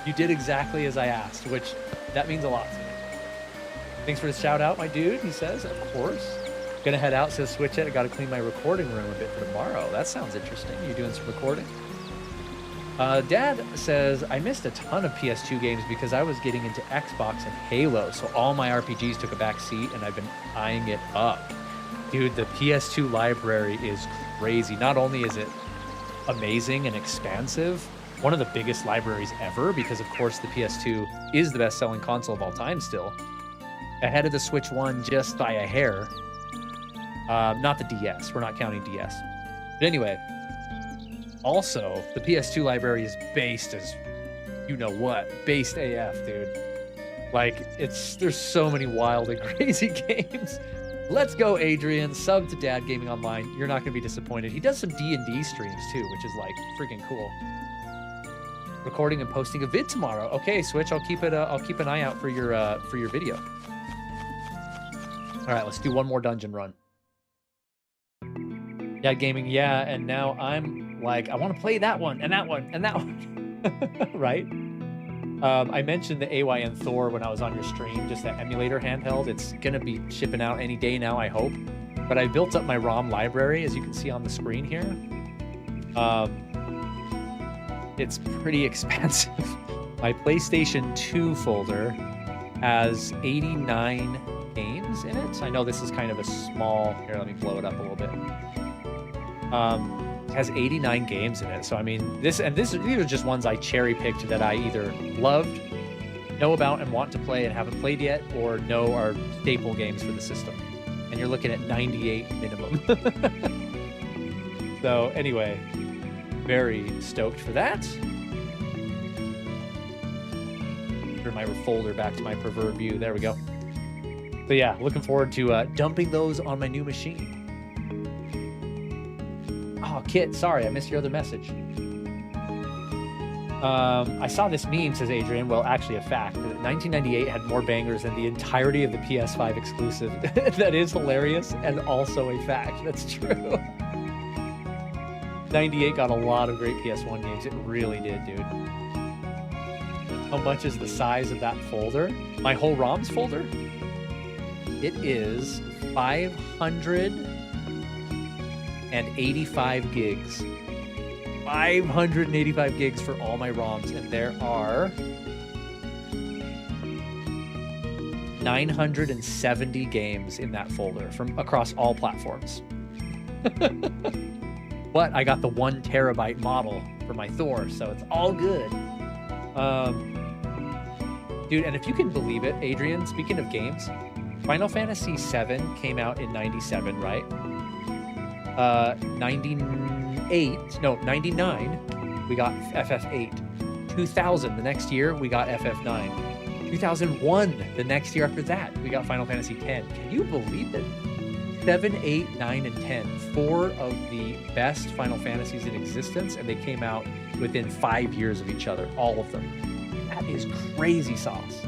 you did exactly as I asked, which that means a lot to me. Thanks for the shout out, my dude, he says, of course. Gonna head out, says switch it. I gotta clean my recording room a bit for tomorrow. That sounds interesting. You doing some recording? Dad says, I missed a ton of PS2 games because I was getting into Xbox and Halo, so all my RPGs took a back seat and I've been eyeing it up. Dude, the PS2 library is crazy. Not only is it amazing and expansive, one of the biggest libraries ever, because of course the PS2 is the best-selling console of all time still. Ahead of the Switch 1 just by a hair. Not the DS. We're not counting DS. But anyway, Also, the PS2 library is based as you know what, based AF, dude. Like, there's so many wild and crazy games. Let's go, Adrian. Sub to Dad Gaming Online. You're not gonna be disappointed. He does some D&D streams too, which is like freaking cool. Recording and posting a vid tomorrow. Okay, Switch. I'll keep an eye out for your video. All right, let's do one more dungeon run. Dad Gaming, yeah, and now I'm like, I want to play that one and that one and that one, right? I mentioned the AYN Thor when I was on your stream, just that emulator handheld. It's gonna be shipping out any day now, I hope. But I built up my ROM library, as you can see on the screen here. It's pretty expensive. My PlayStation 2 folder has 89 games in it. I know this is kind of a small, here, let me blow it up a little bit. It has 89 games in it. So I mean, these are just ones I cherry picked that I either loved, know about and want to play and haven't played yet, or know are staple games for the system. And you're looking at 98 minimum. So anyway, very stoked for that. Turn my folder back to my preferred view. There we go. So yeah, looking forward to dumping those on my new machine. Oh, Kit, sorry, I missed your other message. I saw this meme, says Adrian. Well, actually a fact. That 1998 had more bangers than the entirety of the PS5 exclusive. That is hilarious and also a fact. That's true. 98 got a lot of great PS1 games. It really did, dude. How much is the size of that folder? My whole ROMs folder? It is 585 gigs. 585 gigs for all my ROMs, and there are 970 games in that folder from across all platforms. But I got the 1 terabyte model for my Thor, so it's all good. Dude, and if you can believe it, Adrian, speaking of games, Final Fantasy VII came out in 97, right? 99, we got FF8. 2000, the next year, we got FF9. 2001, the next year after that, we got Final Fantasy X. Can you believe it? 7, 8, 9, and 10. 4 of the best Final Fantasies in existence, and they came out within 5 years of each other, all of them. That is crazy sauce.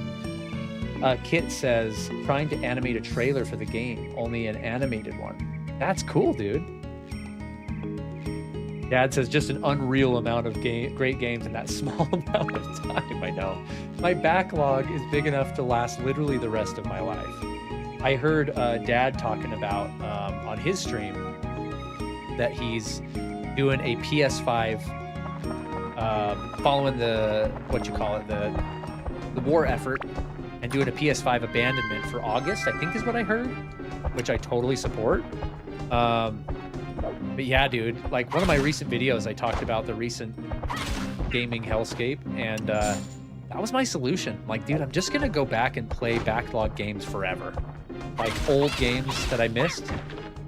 Kit says, trying to animate a trailer for the game, only an animated one. That's cool, dude. Dad says, just an unreal amount of great games in that small amount of time. I know. My backlog is big enough to last literally the rest of my life. I heard Dad talking about on his stream that he's doing a PS5, following the, the war effort, and doing a PS5 abandonment for August, I think is what I heard, which I totally support. But yeah, dude, like one of my recent videos, I talked about the recent gaming hellscape, and that was my solution. Like, dude, I'm just gonna go back and play backlog games forever. Like old games that I missed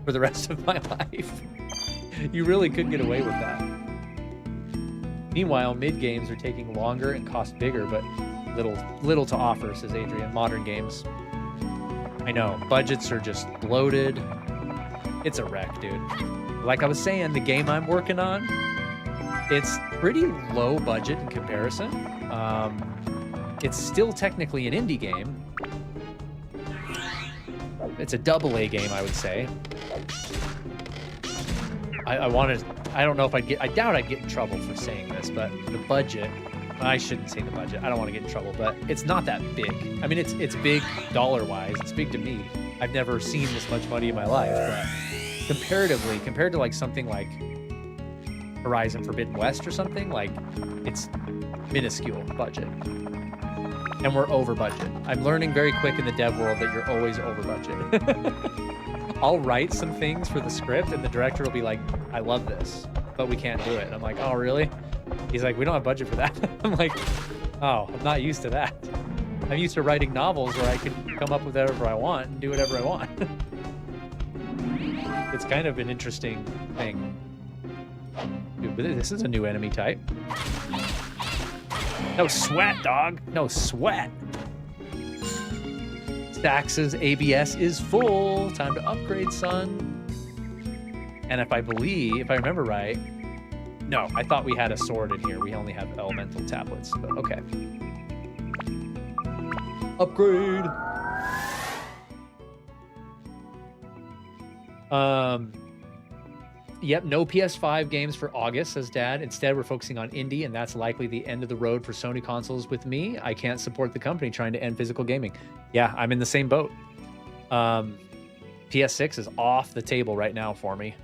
for the rest of my life. You really could get away with that. Meanwhile, mid games are taking longer and cost bigger, but little to offer, says Adrian. Modern games. I know, budgets are just bloated. It's a wreck, dude. Like I was saying, the game I'm working on, it's pretty low budget in comparison. It's still technically an indie game. It's a AA game, I would say. I don't know if I doubt I'd get in trouble for saying this, but the budget, I shouldn't say the budget. I don't want to get in trouble, but it's not that big. I mean, it's big dollar-wise. It's big to me. I've never seen this much money in my life, but comparatively, compared to like something like Horizon Forbidden West or something, like it's minuscule budget. And we're over budget. I'm learning very quick in the dev world that you're always over budget. I'll write some things for the script and the director will be like, I love this, but we can't do it. And I'm like, oh, really? He's like, we don't have budget for that. I'm like, oh, I'm not used to that. I'm used to writing novels where I can come up with whatever I want and do whatever I want. It's kind of an interesting thing. Dude, This is a new enemy type. No sweat, dog. No sweat. Stax's ABS is full. Time to upgrade, son. And if I remember right, no, I thought we had a sword in here. We only have elemental tablets, but okay. Upgrade. Yep, no PS5 games for August, says Dad. Instead, we're focusing on indie, and that's likely the end of the road for Sony consoles with me. I can't support the company trying to end physical gaming. Yeah, I'm in the same boat. PS6 is off the table right now for me.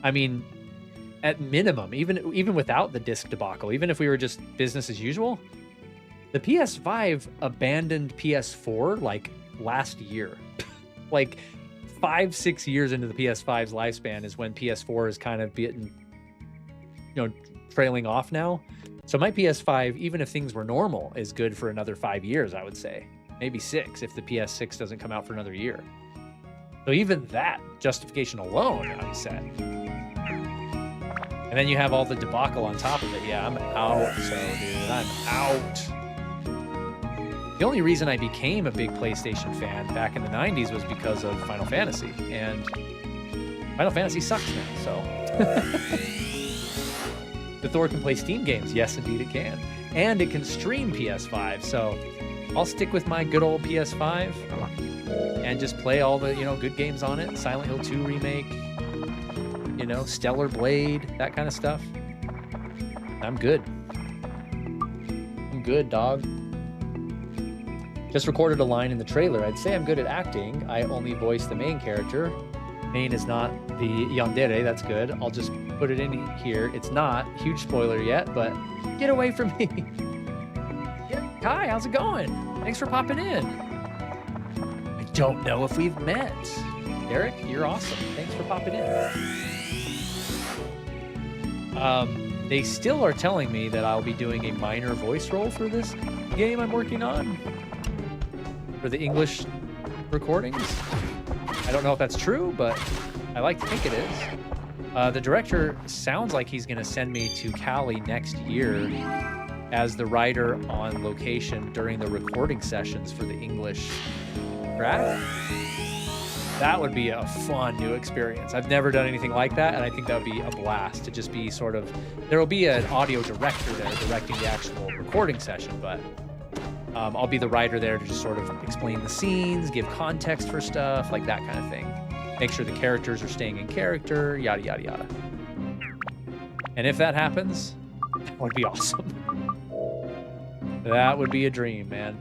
I mean, at minimum, even without the disc debacle, even if we were just business as usual, the PS5 abandoned PS4 like last year. Like 5-6 years into the PS5's lifespan is when PS4 is kind of getting, trailing off now. So my PS5, even if things were normal, is good for another 5 years, I would say. Maybe 6 if the PS6 doesn't come out for another year. So even that justification alone, I'm set. And then you have all the debacle on top of it. Yeah, I'm out. So, dude, I'm out. The only reason I became a big PlayStation fan back in the 90s was because of Final Fantasy. And Final Fantasy sucks now, so. The Thor can play Steam games. Yes, indeed it can. And it can stream PS5, so I'll stick with my good old PS5 and just play all the, good games on it. Silent Hill 2 remake, Stellar Blade, that kind of stuff. I'm good. I'm good, dog. Just recorded a line in the trailer. I'd say I'm good at acting. I only voice the main character. Main is not the yandere. That's good. I'll just put it in here. It's not. Huge spoiler yet, but get away from me. Yeah, Kai, how's it going? Thanks for popping in. I don't know if we've met. Eric, you're awesome. Thanks for popping in. They still are telling me that I'll be doing a minor voice role for this game I'm working on. For the English recordings. I don't know if that's true, but I like to think it is. The director sounds like he's going to send me to Cali next year as the writer on location during the recording sessions for the English track. That would be a fun new experience. I've never done anything like that, and I think that would be a blast to just be sort of... There will be an audio director there directing the actual recording session, but... I'll be the writer there to just sort of explain the scenes, give context for stuff, like that kind of thing. Make sure the characters are staying in character, yada, yada, yada. And if that happens, that would be awesome. That would be a dream, man.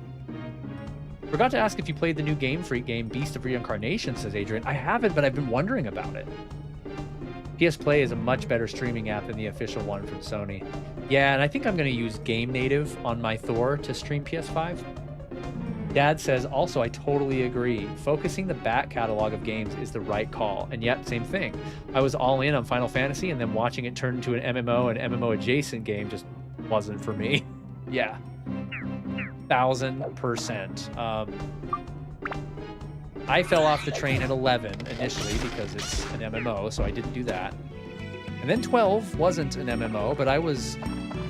Forgot to ask if you played the new Game Freak game, Beast of Reincarnation, says Adrian. I haven't, but I've been wondering about it. PS Play is a much better streaming app than the official one from Sony. Yeah, and I think I'm going to use Game Native on my Thor to stream PS5. Dad says, also, I totally agree. Focusing the back catalog of games is the right call. And yet, same thing. I was all in on Final Fantasy, and then watching it turn into an MMO and MMO-adjacent game just wasn't for me. Yeah. 1000%. I fell off the train at 11 initially because it's an MMO, so I didn't do that. And then 12 wasn't an MMO, but I was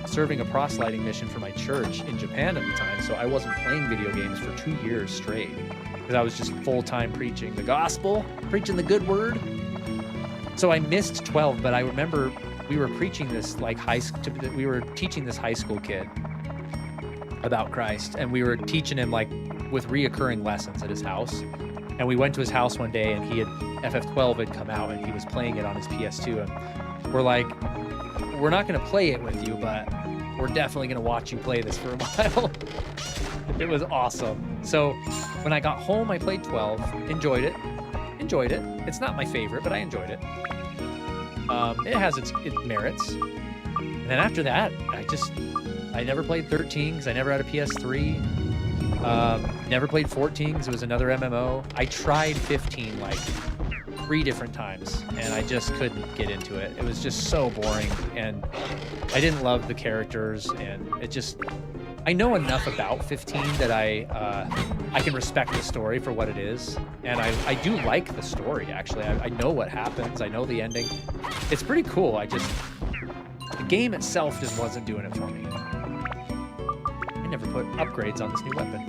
serving a proselyting mission for my church in Japan at the time, so I wasn't playing video games for 2 years straight because I was just full-time preaching the gospel, preaching the good word. So I missed 12, but I remember we were preaching this we were teaching this high school kid about Christ, and we were teaching him with reoccurring lessons at his house. And we went to his house one day, and FF12 had come out, and he was playing it on his PS2. And we're like, we're not going to play it with you, but we're definitely going to watch you play this for a while. It was awesome. So when I got home, I played 12, enjoyed it. It's not my favorite, but I enjoyed it. It has its merits. And then after that, I never played 13 because I never had a PS3. Never played 14 because it was another MMO. I tried 15 3 different times, and I just couldn't get into it. It was just so boring, and I didn't love the characters, and I know enough about 15 that I can respect the story for what it is, and I do like the story, actually. I know what happens. I know the ending. It's pretty cool. The game itself just wasn't doing it for me. I never put upgrades on this new weapon.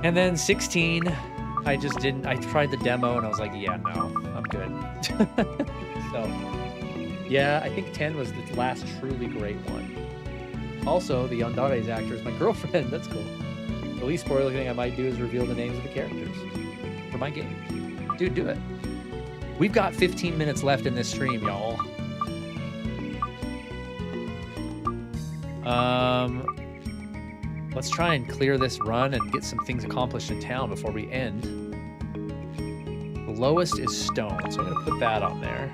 And then 16, I just didn't. I tried the demo and I was like, yeah, no, I'm good. So, yeah, I think 10 was the last truly great one. Also, the Yandare's actor is my girlfriend. That's cool. The least spoiler thing I might do is reveal the names of the characters for my game. Dude, do it. We've got 15 minutes left in this stream, y'all. Let's try and clear this run and get some things accomplished in town before we end. The lowest is stone, so I'm gonna put that on there.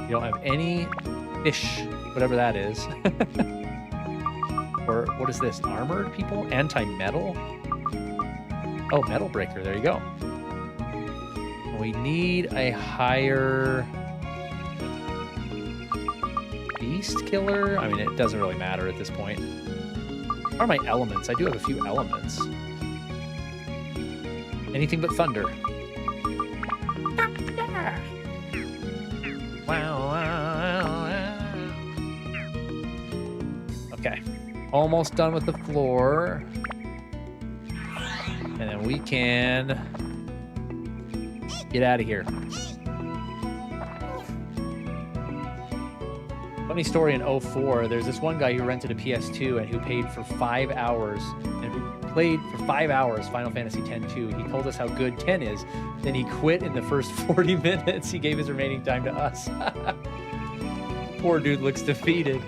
You don't have any fish, whatever that is. Or what is this? Armored people? Anti-metal? Oh, metal breaker. There you go. We need a higher beast killer. I mean, it doesn't really matter at this point. What are my elements? I do have a few elements. Anything but thunder. Okay. Almost done with the floor. And then we can get out of here. Funny story, in 04, there's this one guy who rented a PS2 and who paid for 5 hours and who played for 5 hours Final Fantasy X-2. He told us how good 10 is. Then he quit in the first 40 minutes. He gave his remaining time to us. Poor dude looks defeated.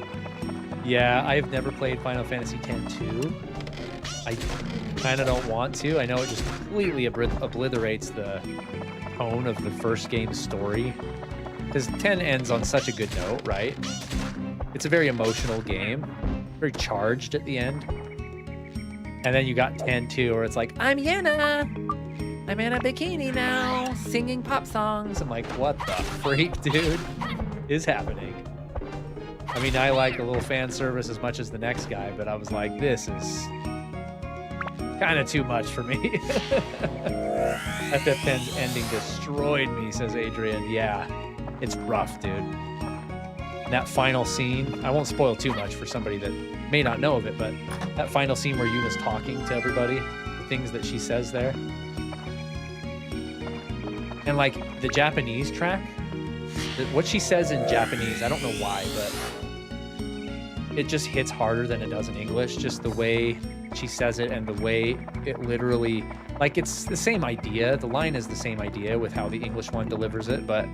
Yeah, I have never played Final Fantasy X-2. I kind of don't want to. I know it just completely obliterates the tone of the first game's story. Because 10 ends on such a good note, right? It's a very emotional game. Very charged at the end. And then you got 10 too, where it's like, I'm Yenna! I'm in a bikini now, singing pop songs. I'm like, what the freak, dude, is happening? I mean, I like a little fan service as much as the next guy, but I was like, this is kind of too much for me. FF10's ending destroyed me, says Adrian. Yeah, it's rough, dude. And that final scene, I won't spoil too much for somebody that may not know of it, but that final scene where Yuna's talking to everybody, the things that she says there. And like the Japanese track, what she says in Japanese, I don't know why, but it just hits harder than it does in English. Just the way she says it and the way it literally, like, it's the same idea. The line is the same idea with how the English one delivers it, but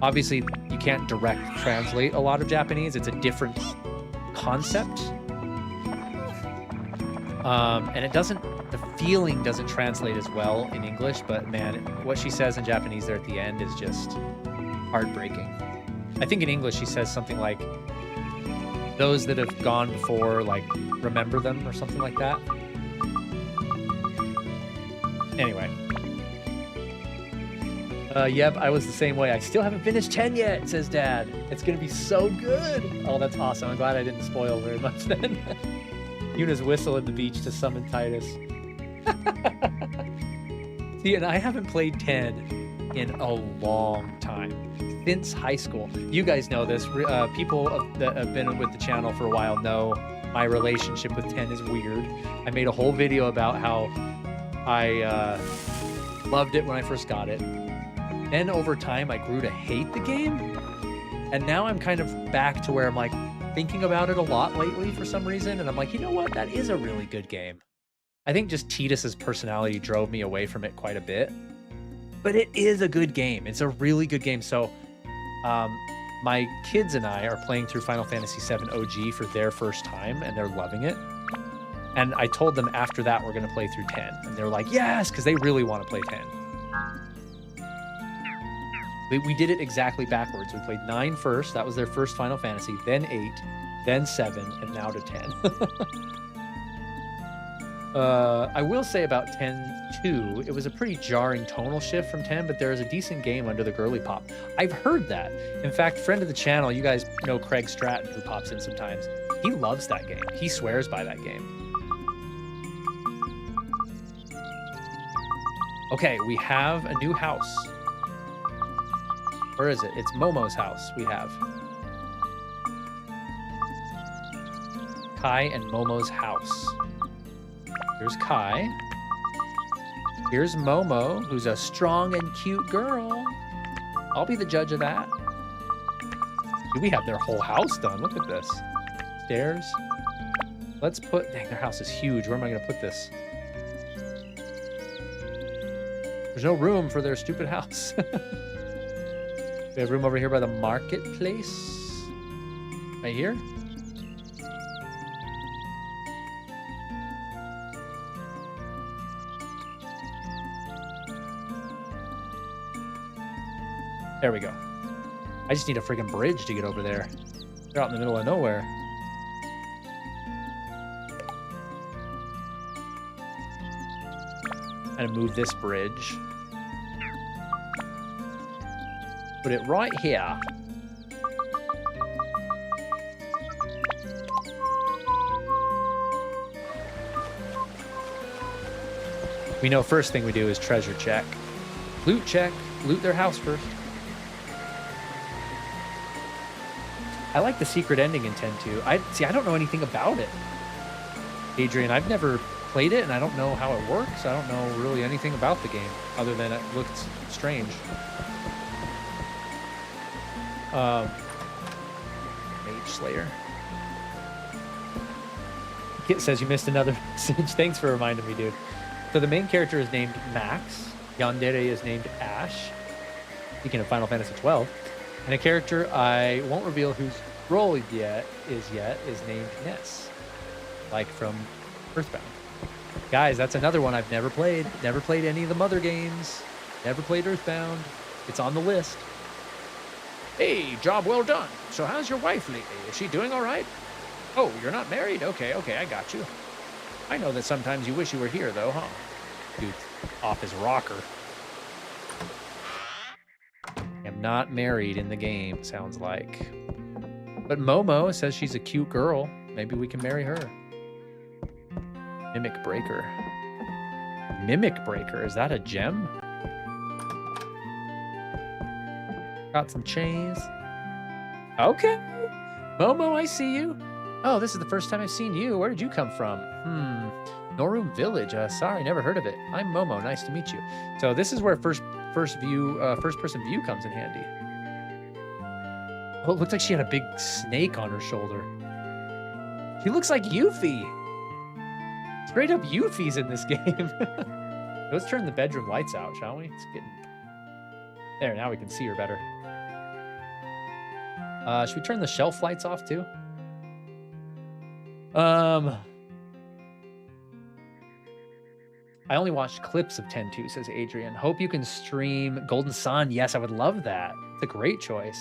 obviously you can't direct translate a lot of Japanese. It's a different concept. And it doesn't, the feeling doesn't translate as well in English, but man, what she says in Japanese there at the end is just heartbreaking. I think in English she says something like, those that have gone before, like, remember them or something like that. Anyway. Yep, I was the same way. I still haven't finished 10 yet, says Dad. It's going to be so good. Oh, that's awesome. I'm glad I didn't spoil very much then. Yuna's whistle at the beach to summon Titus. See, and I haven't played 10 in a long time. Since high school. You guys know this. People that have been with the channel for a while know my relationship with 10 is weird. I made a whole video about how I loved it when I first got it. Then over time, I grew to hate the game. And now I'm kind of back to where I'm like thinking about it a lot lately for some reason. And I'm like, you know what? That is a really good game. I think just Tidus's personality drove me away from it quite a bit. But it is a good game. It's a really good game. So my kids and I are playing through Final Fantasy VII OG for their first time, and they're loving it. And I told them after that we're going to play through 10. And they're like, yes, because they really want to play 10. We did it exactly backwards. We played 9 first. That was their first Final Fantasy. Then 8. Then 7. And now to 10. I will say about 10-2, it was a pretty jarring tonal shift from 10, but there is a decent game under the girly pop. I've heard that. In fact, friend of the channel, you guys know Craig Stratton, who pops in sometimes. He loves that game. He swears by that game. Okay, we have a new house. Where is it? It's Momo's house we have. Kai and Momo's house. Here's Kai. Here's Momo, who's a strong and cute girl. I'll be the judge of that. Dude, we have their whole house done. Look at this. Stairs. Let's put... Dang, their house is huge. Where am I going to put this? There's no room for their stupid house. We have room over here by the marketplace. Right here. There we go. I just need a friggin' bridge to get over there. They're out in the middle of nowhere. I'm gonna move this bridge. Put it right here. We know first thing we do is treasure check. Loot check. Loot their house first. I like the secret ending in 10-2. I don't know anything about it. Adrian, I've never played it, and I don't know how it works. I don't know really anything about the game, other than it looked strange. Mage Slayer. Kit says you missed another message. Thanks for reminding me, dude. So the main character is named Max. Yandere is named Ash. Speaking of Final Fantasy 12. And a character I won't reveal whose role yet is named Ness. Like from Earthbound. Guys, that's another one I've never played. Never played any of the Mother games. Never played Earthbound. It's on the list. Hey, job well done. So how's your wife lately? Is she doing all right? Oh, you're not married? Okay, I got you. I know that sometimes you wish you were here, though, huh? Dude, off his rocker. Am not married in the game, sounds like. But Momo says she's a cute girl. Maybe we can marry her. Mimic Breaker. Mimic Breaker, is that a gem? Got some chains. Okay. Momo, I see you. Oh, this is the first time I've seen you. Where did you come from? Norum Village. Sorry, never heard of it. I'm Momo. Nice to meet you. So this is where first person view comes in handy. Oh, it looks like she had a big snake on her shoulder. She looks like Yuffie. Straight up Yuffie's in this game. Let's turn the bedroom lights out, shall we? It's getting... There, now we can see her better. Should we turn the shelf lights off too? I only watched clips of 10-2, says Adrian. Hope you can stream Golden Sun. Yes, I would love that. It's a great choice.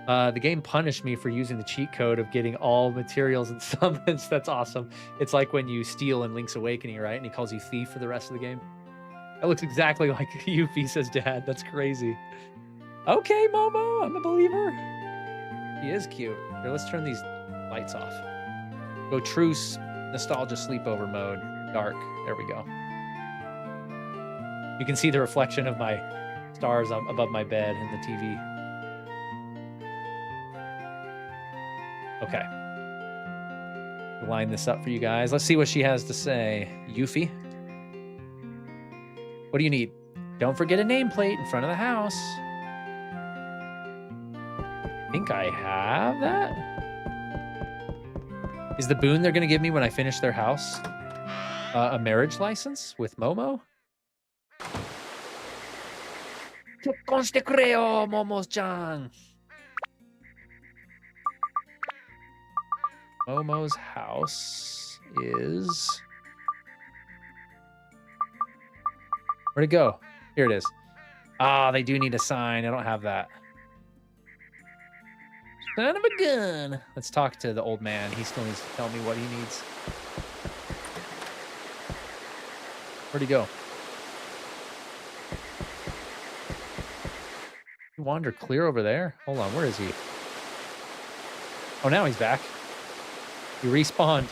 The game punished me for using the cheat code of getting all materials and summons. That's awesome. It's like when you steal in Link's Awakening, right? And he calls you thief for the rest of the game. That looks exactly like Yuffie, says Dad. That's crazy. Okay, Momo, I'm a believer. He is cute. Here, let's turn these lights off. Go truce, nostalgia sleepover mode. Dark. There we go. You can see the reflection of my stars above my bed in the TV. Okay. Line this up for you guys. Let's see what she has to say. Yuffie. What do you need? Don't forget a nameplate in front of the house. I think I have that. Is the boon they're going to give me when I finish their house a marriage license with Momo? Conste creo, Momo-chan. Momo's house is... Where'd it go? Here it is. Ah, they do need a sign. I don't have that. Son of a gun. Let's talk to the old man. He still needs to tell me what he needs. Where'd he go? He wandered clear over there? Hold on, where is he? Oh, now he's back. He respawned.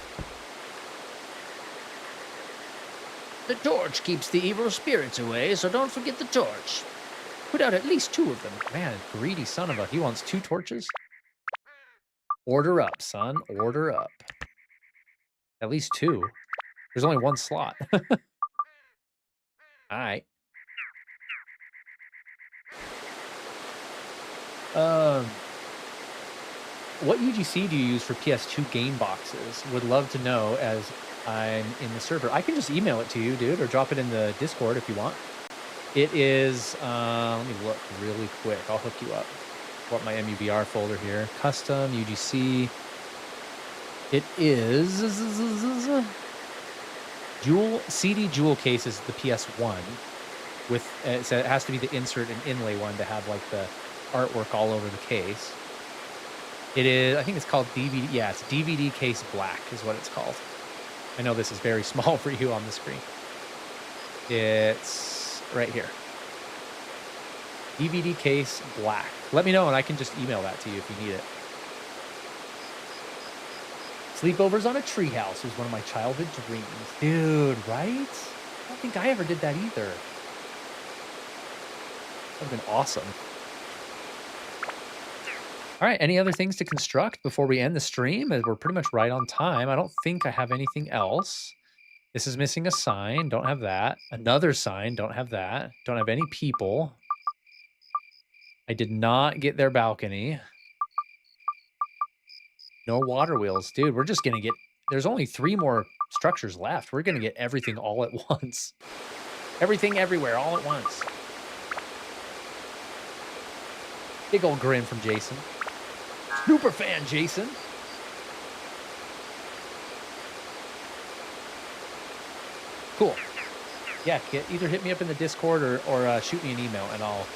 The torch keeps the evil spirits away, so don't forget the torch. Put out at least 2 of them. Man, greedy son of a... He wants 2 torches? Order up, son. Order up. At least 2. There's only 1 slot. Alright. What UGC do you use for PS2 game boxes? Would love to know as I'm in the server. I can just email it to you, dude, or drop it in the Discord if you want. It is, let me look really quick. I'll hook you up. Pull up my MUVR folder here. Custom UGC. It is Jewel CD Jewel case is the PS1 with so it has to be the insert and inlay one to have like the artwork all over the case. It is, I think it's called DVD. Yeah, it's DVD case black is what it's called. I know this is very small for you on the screen. It's right here. DVD case black. Let me know and I can just email that to you if you need it. Sleepovers on a treehouse was one of my childhood dreams. Dude, right? I don't think I ever did that either. That would have been awesome. All right, any other things to construct before we end the stream? As we're pretty much right on time. I don't think I have anything else. This is missing a sign. Don't have that. Another sign. Don't have that. Don't have any people. I did not get their balcony. No water wheels. Dude, we're just going to get... There's only 3 more structures left. We're going to get everything all at once. Everything everywhere all at once. Big old grin from Jason. Super fan, Jason. Cool. Yeah, Kit, either hit me up in the Discord or shoot me an email, and I'll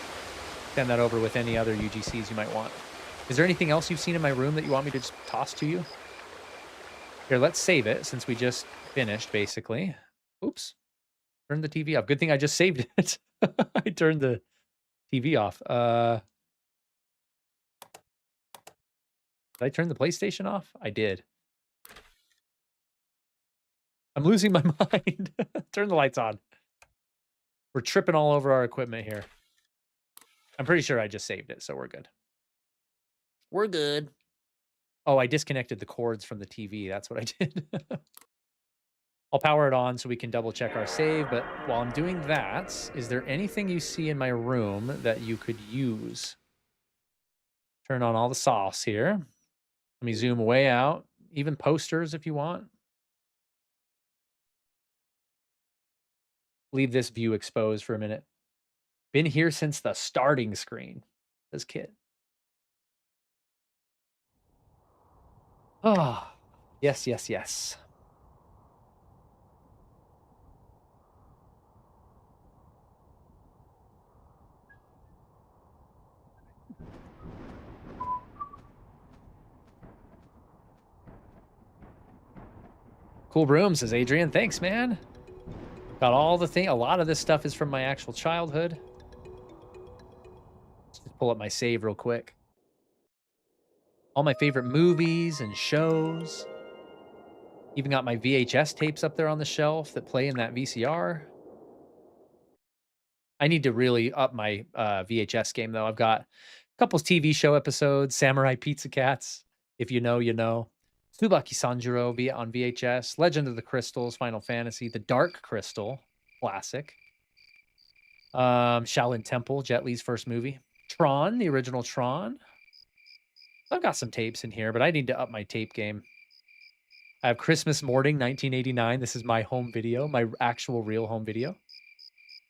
send that over with any other UGCs you might want. Is there anything else you've seen in my room that you want me to just toss to you? Here, let's save it since we just finished, basically. Oops. Turn the TV off. Good thing I just saved it. I turned the TV off. Did I turn the PlayStation off? I did. I'm losing my mind. Turn the lights on. We're tripping all over our equipment here. I'm pretty sure I just saved it, so we're good. We're good. Oh, I disconnected the cords from the TV. That's what I did. I'll power it on so we can double check our save. But while I'm doing that, is there anything you see in my room that you could use? Turn on all the sauce here. Let me zoom way out. Even posters if you want. Leave this view exposed for a minute. Been here since the starting screen, says Kit. Oh, yes, yes, yes. Cool room, says Adrian. Thanks, man. Got all the thing. A lot of this stuff is from my actual childhood. Let's just pull up my save real quick. All my favorite movies and shows. Even got my VHS tapes up there on the shelf that play in that VCR. I need to really up my VHS game, though. I've got a couple TV show episodes, Samurai Pizza Cats. If you know, you know. Tsubaki Sanjuro on VHS. Legend of the Crystals, Final Fantasy. The Dark Crystal, classic. Shaolin Temple, Jet Li's first movie. Tron, the original Tron. I've got some tapes in here, but I need to up my tape game. I have Christmas Morning, 1989. This is my home video, my actual real home video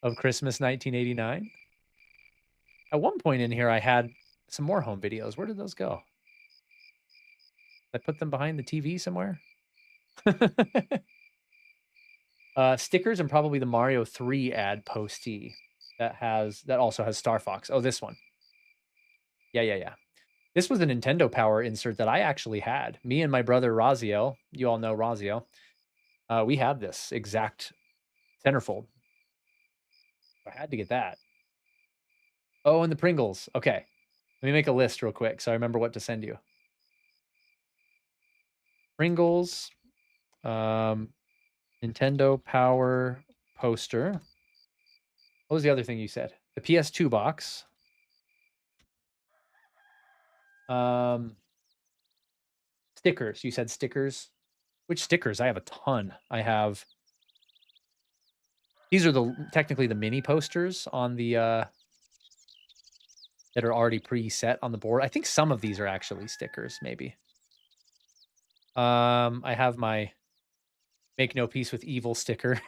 of Christmas 1989. At one point in here, I had some more home videos. Where did those go? Did I put them behind the TV somewhere? Stickers and probably the Mario 3 ad postee that also has Star Fox. Oh, this one. Yeah. This was a Nintendo Power insert that I actually had. Me and my brother Raziel, you all know Raziel, we had this exact centerfold. I had to get that. Oh, and the Pringles. Okay. Let me make a list real quick so I remember what to send you. Pringles, Nintendo Power poster. What was the other thing you said? The PS2 box. Stickers. You said stickers. Which stickers? I have a ton. I have these are technically the mini posters on the that are already preset on the board. I think some of these are actually stickers, maybe. I have my make no peace with evil sticker.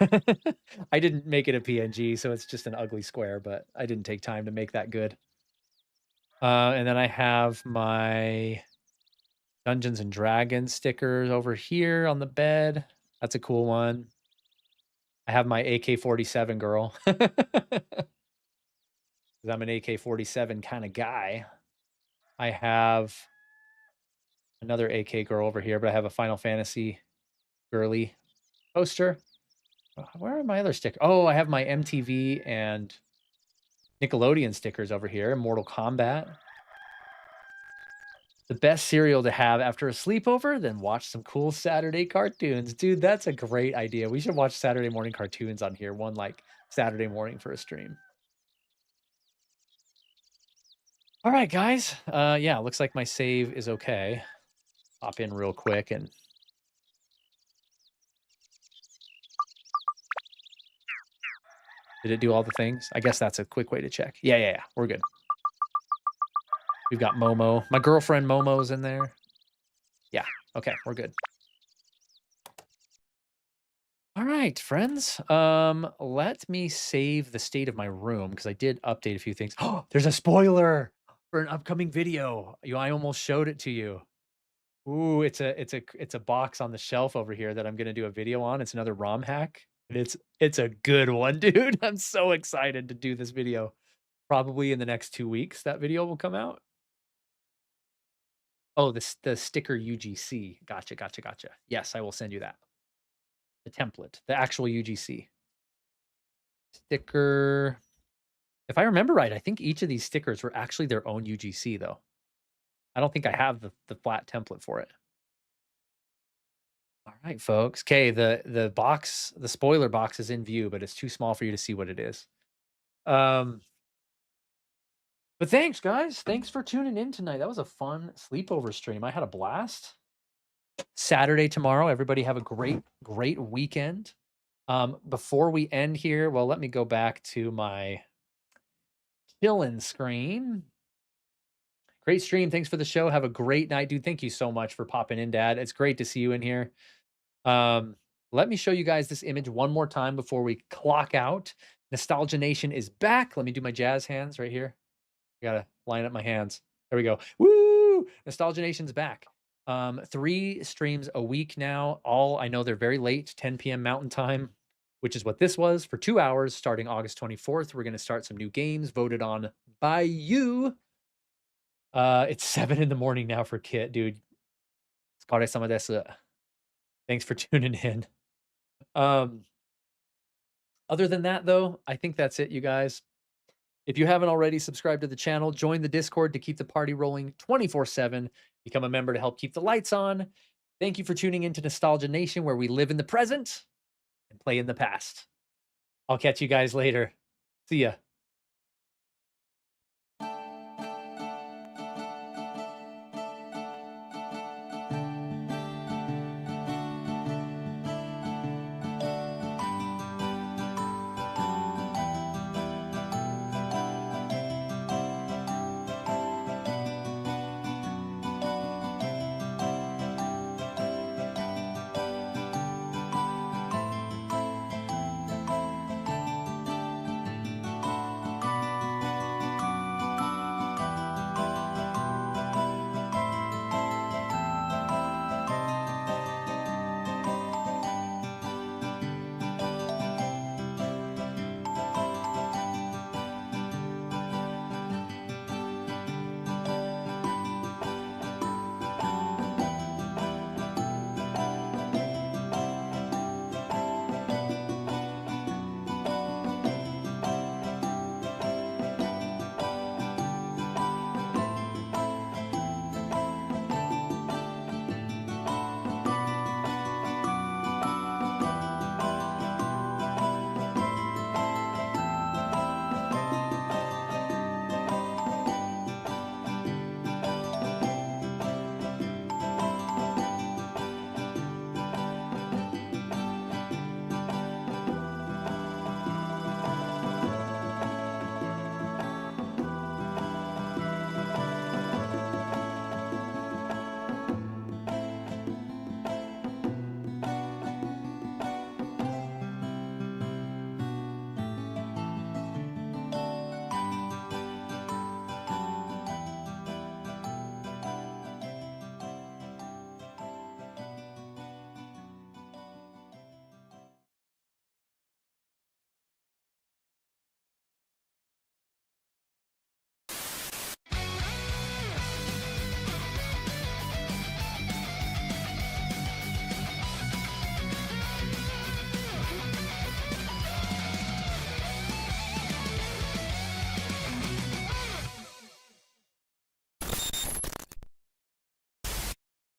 I didn't make it a PNG, so it's just an ugly square, but I didn't take time to make that good. And then I have my Dungeons and Dragons stickers over here on the bed. That's a cool one. I have my AK-47 girl. 'Cause I'm an AK-47 kind of guy. I have another AK girl over here, but I have a Final Fantasy girly poster. Where are my other stickers? Oh, I have my MTV and Nickelodeon stickers over here. Mortal Kombat. The best cereal to have after a sleepover, then watch some cool Saturday cartoons. Dude, that's a great idea. We should watch Saturday morning cartoons on here, one like Saturday morning for a stream. All right, guys. Yeah, looks like my save is okay. Pop in real quick and did it do all the things? I guess that's a quick way to check. Yeah. We're good. We've got Momo. My girlfriend Momo's in there. Yeah. Okay, we're good. All right, friends. Let me save the state of my room because I did update a few things. Oh, there's a spoiler for an upcoming video. I almost showed it to you. Ooh, it's a box on the shelf over here that I'm gonna do a video on. It's another ROM hack. And it's a good one, dude. I'm so excited to do this video. Probably in the next 2 weeks, that video will come out. Oh, the sticker UGC. Gotcha. Yes, I will send you that. The template, the actual UGC. Sticker. If I remember right, I think each of these stickers were actually their own UGC though. I don't think I have the flat template for it. All right, folks. Okay, the box, the spoiler box is in view, but it's too small for you to see what it is. Um, but thanks, guys. Thanks for tuning in tonight. That was a fun sleepover stream. I had a blast. Saturday tomorrow. Everybody have a great weekend. Before we end here, well, let me go back to my chillin' screen. Great stream. Thanks for the show. Have a great night, dude. Thank you so much for popping in, Dad. It's great to see you in here. Um, Let me show you guys this image one more time before we clock out. Nostalgia Nation is back. Let me do my jazz hands right here. I gotta line up my hands. There we go. Woo! Nostalgia Nation's back. 3 streams a week now. All I know they're very late, 10 p.m. Mountain Time, which is what this was for 2 hours starting August 24th. We're gonna start some new games voted on by you. It's 7 in the morning now for Kit, dude. Skare sama desu. Thanks for tuning in. Um, Other than that, though, I think that's it, you guys. If you haven't already subscribed to the channel, join the Discord to keep the party rolling 24/7. Become a member to help keep the lights on. Thank you for tuning into Nostalgia Nation, where we live in the present and play in the past. I'll catch you guys later. See ya.